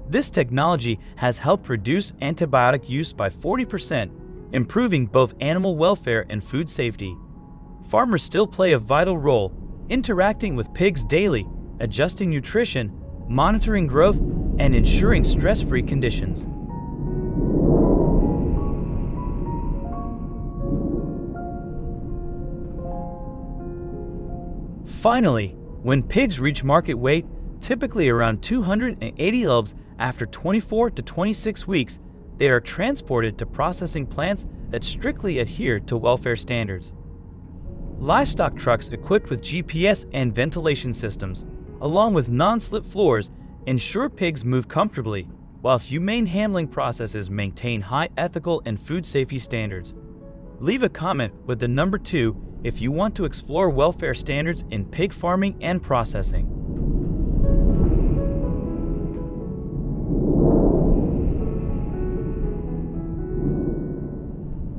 This technology has helped reduce antibiotic use by 40%, improving both animal welfare and food safety. Farmers still play a vital role, interacting with pigs daily, adjusting nutrition, monitoring growth, and ensuring stress-free conditions. Finally, when pigs reach market weight, typically around 280 lbs after 24 to 26 weeks, they are transported to processing plants that strictly adhere to welfare standards. Livestock trucks equipped with GPS and ventilation systems, along with non-slip floors, ensure pigs move comfortably, while humane handling processes maintain high ethical and food safety standards. Leave a comment with the number 2 if you want to explore welfare standards in pig farming and processing.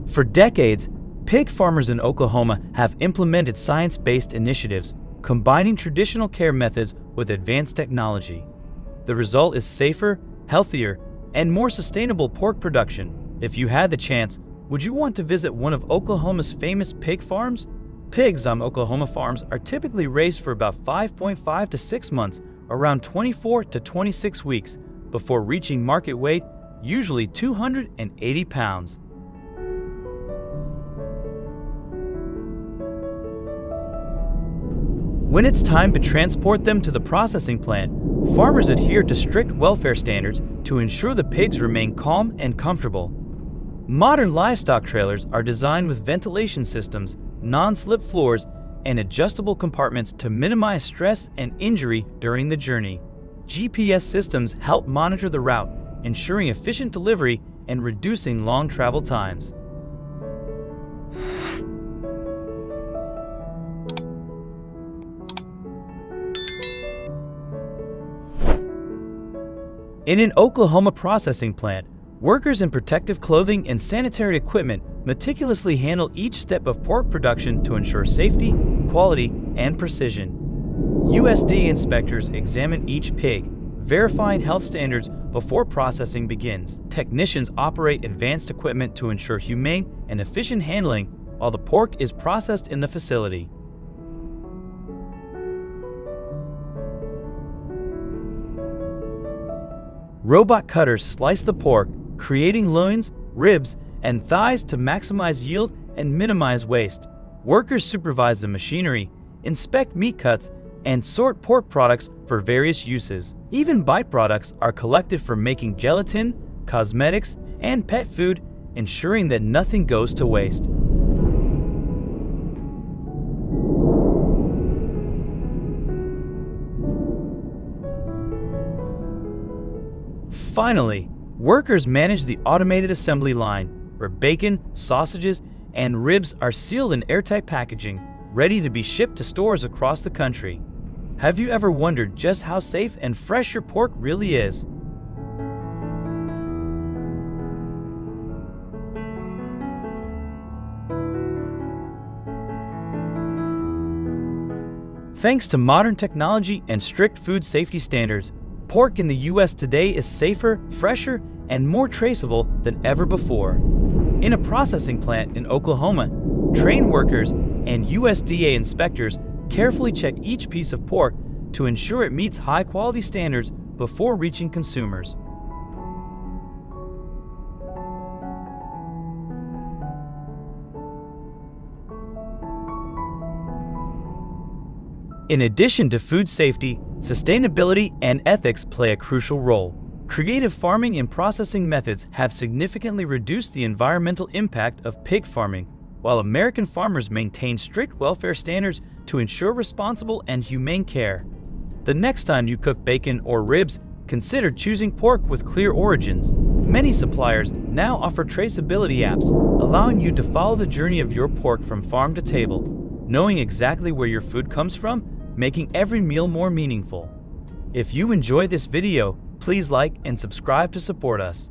For decades, pig farmers in Oklahoma have implemented science-based initiatives, combining traditional care methods with advanced technology. The result is safer, healthier, and more sustainable pork production. If you had the chance, would you want to visit one of Oklahoma's famous pig farms? Pigs on Oklahoma farms are typically raised for about 5.5 to 6 months, around 24 to 26 weeks, before reaching market weight, usually 280 pounds. When it's time to transport them to the processing plant, farmers adhere to strict welfare standards to ensure the pigs remain calm and comfortable. Modern livestock trailers are designed with ventilation systems, non-slip floors, and adjustable compartments to minimize stress and injury during the journey. GPS systems help monitor the route, ensuring efficient delivery and reducing long travel times. In an Oklahoma processing plant, workers in protective clothing and sanitary equipment meticulously handle each step of pork production to ensure safety, quality, and precision. USDA inspectors examine each pig, verifying health standards before processing begins. Technicians operate advanced equipment to ensure humane and efficient handling while the pork is processed in the facility. Robot cutters slice the pork, creating loins, ribs, and thighs to maximize yield and minimize waste. Workers supervise the machinery, inspect meat cuts, and sort pork products for various uses. Even byproducts are collected for making gelatin, cosmetics, and pet food, ensuring that nothing goes to waste. Finally, workers manage the automated assembly line, where bacon, sausages, and ribs are sealed in airtight packaging, ready to be shipped to stores across the country. Have you ever wondered just how safe and fresh your pork really is? Thanks to modern technology and strict food safety standards, pork in the U.S. today is safer, fresher, and more traceable than ever before. In a processing plant in Oklahoma, trained workers and USDA inspectors carefully check each piece of pork to ensure it meets high-quality standards before reaching consumers. In addition to food safety, sustainability and ethics play a crucial role. Creative farming and processing methods have significantly reduced the environmental impact of pig farming, while American farmers maintain strict welfare standards to ensure responsible and humane care. The next time you cook bacon or ribs, consider choosing pork with clear origins. Many suppliers now offer traceability apps, allowing you to follow the journey of your pork from farm to table, knowing exactly where your food comes from, making every meal more meaningful. If you enjoyed this video, please like and subscribe to support us.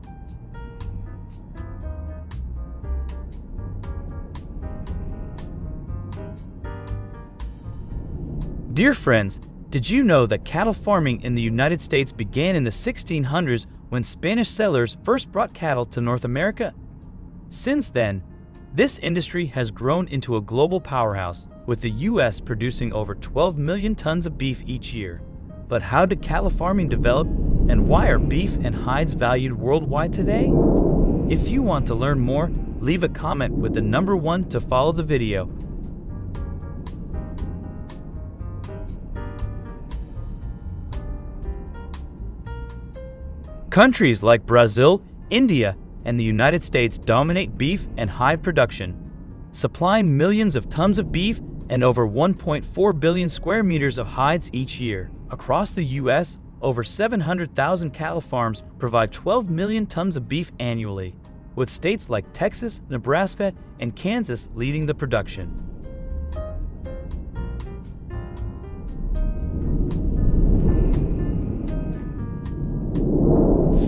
Dear friends, did you know that cattle farming in the United States began in the 1600s when Spanish settlers first brought cattle to North America? Since then, this industry has grown into a global powerhouse, with the U.S. producing over 12 million tons of beef each year. But how did cattle farming develop, and why are beef and hides valued worldwide today? If you want to learn more, leave a comment with the number 1 to follow the video. Countries like Brazil, India, and the United States dominate beef and hide production, supplying millions of tons of beef and over 1.4 billion square meters of hides each year. Across the U.S., over 700,000 cattle farms provide 12 million tons of beef annually, with states like Texas, Nebraska, and Kansas leading the production.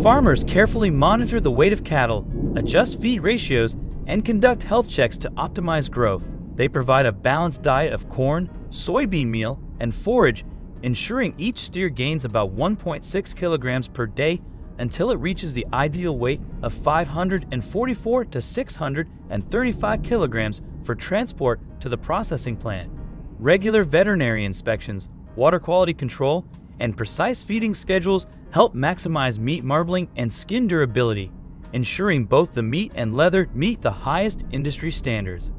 Farmers carefully monitor the weight of cattle, adjust feed ratios, and conduct health checks to optimize growth. They provide a balanced diet of corn, soybean meal, and forage, ensuring each steer gains about 1.6 kilograms per day until it reaches the ideal weight of 544 to 635 kilograms for transport to the processing plant. Regular veterinary inspections, water quality control, and precise feeding schedules help maximize meat marbling and skin durability, ensuring both the meat and leather meet the highest industry standards.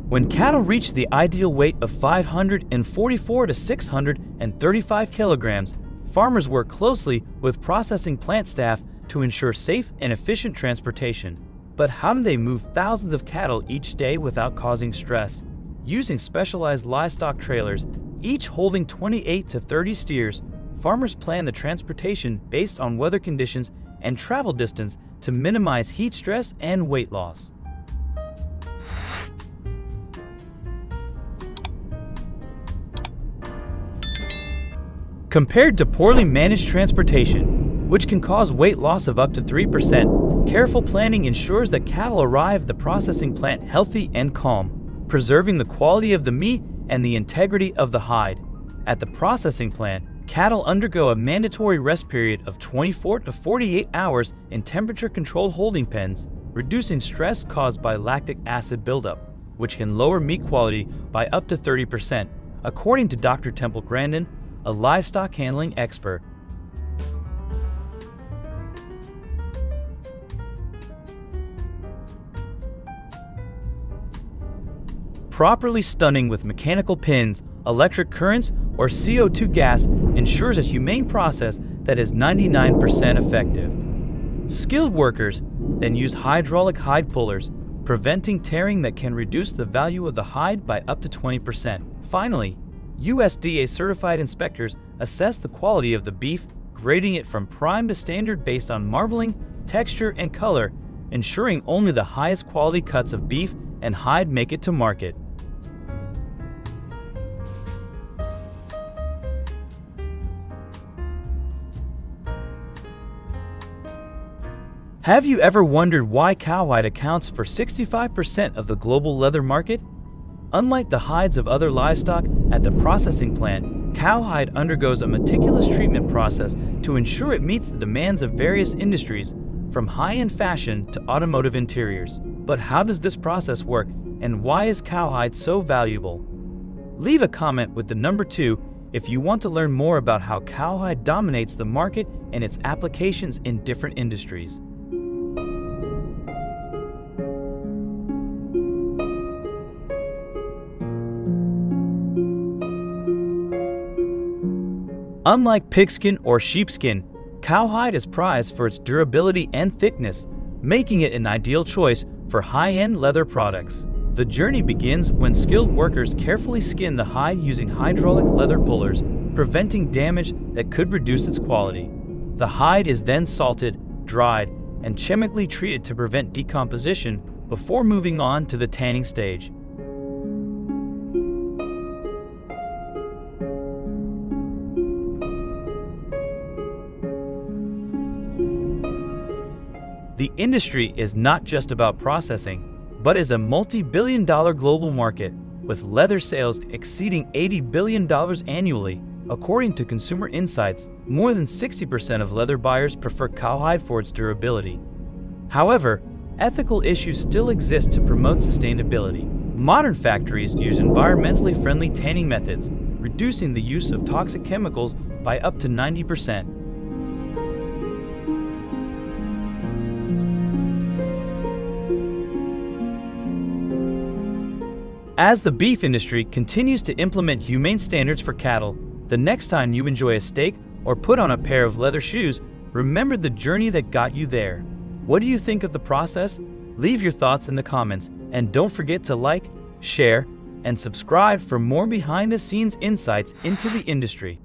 When cattle reach the ideal weight of 544 to 635 kilograms, farmers work closely with processing plant staff to ensure safe and efficient transportation. But how do they move thousands of cattle each day without causing stress? Using specialized livestock trailers, each holding 28 to 30 steers, farmers plan the transportation based on weather conditions and travel distance to minimize heat stress and weight loss. Compared to poorly managed transportation, which can cause weight loss of up to 3%, careful planning ensures that cattle arrive at the processing plant healthy and calm, preserving the quality of the meat and the integrity of the hide. At the processing plant, cattle undergo a mandatory rest period of 24 to 48 hours in temperature-controlled holding pens, reducing stress caused by lactic acid buildup, which can lower meat quality by up to 30%, according to Dr. Temple Grandin, a livestock handling expert. Properly stunning with mechanical pins, electric currents, or CO2 gas ensures a humane process that is 99% effective. Skilled workers then use hydraulic hide pullers, preventing tearing that can reduce the value of the hide by up to 20%. Finally, USDA-certified inspectors assess the quality of the beef, grading it from prime to standard based on marbling, texture, and color, ensuring only the highest quality cuts of beef and hide make it to market. Have you ever wondered why cowhide accounts for 65% of the global leather market? Unlike the hides of other livestock, at the processing plant, cowhide undergoes a meticulous treatment process to ensure it meets the demands of various industries, from high-end fashion to automotive interiors. But how does this process work, and why is cowhide so valuable? Leave a comment with the number 2 if you want to learn more about how cowhide dominates the market and its applications in different industries. Unlike pigskin or sheepskin, cowhide is prized for its durability and thickness, making it an ideal choice for high-end leather products. The journey begins when skilled workers carefully skin the hide using hydraulic leather pullers, preventing damage that could reduce its quality. The hide is then salted, dried, and chemically treated to prevent decomposition before moving on to the tanning stage. The industry is not just about processing, but is a multi-billion-dollar global market, with leather sales exceeding $80 billion annually. According to Consumer Insights, more than 60% of leather buyers prefer cowhide for its durability. However, ethical issues still exist to promote sustainability. Modern factories use environmentally friendly tanning methods, reducing the use of toxic chemicals by up to 90%. As the beef industry continues to implement humane standards for cattle, the next time you enjoy a steak or put on a pair of leather shoes, remember the journey that got you there. What do you think of the process? Leave your thoughts in the comments, and don't forget to like, share, and subscribe for more behind-the-scenes insights into the industry.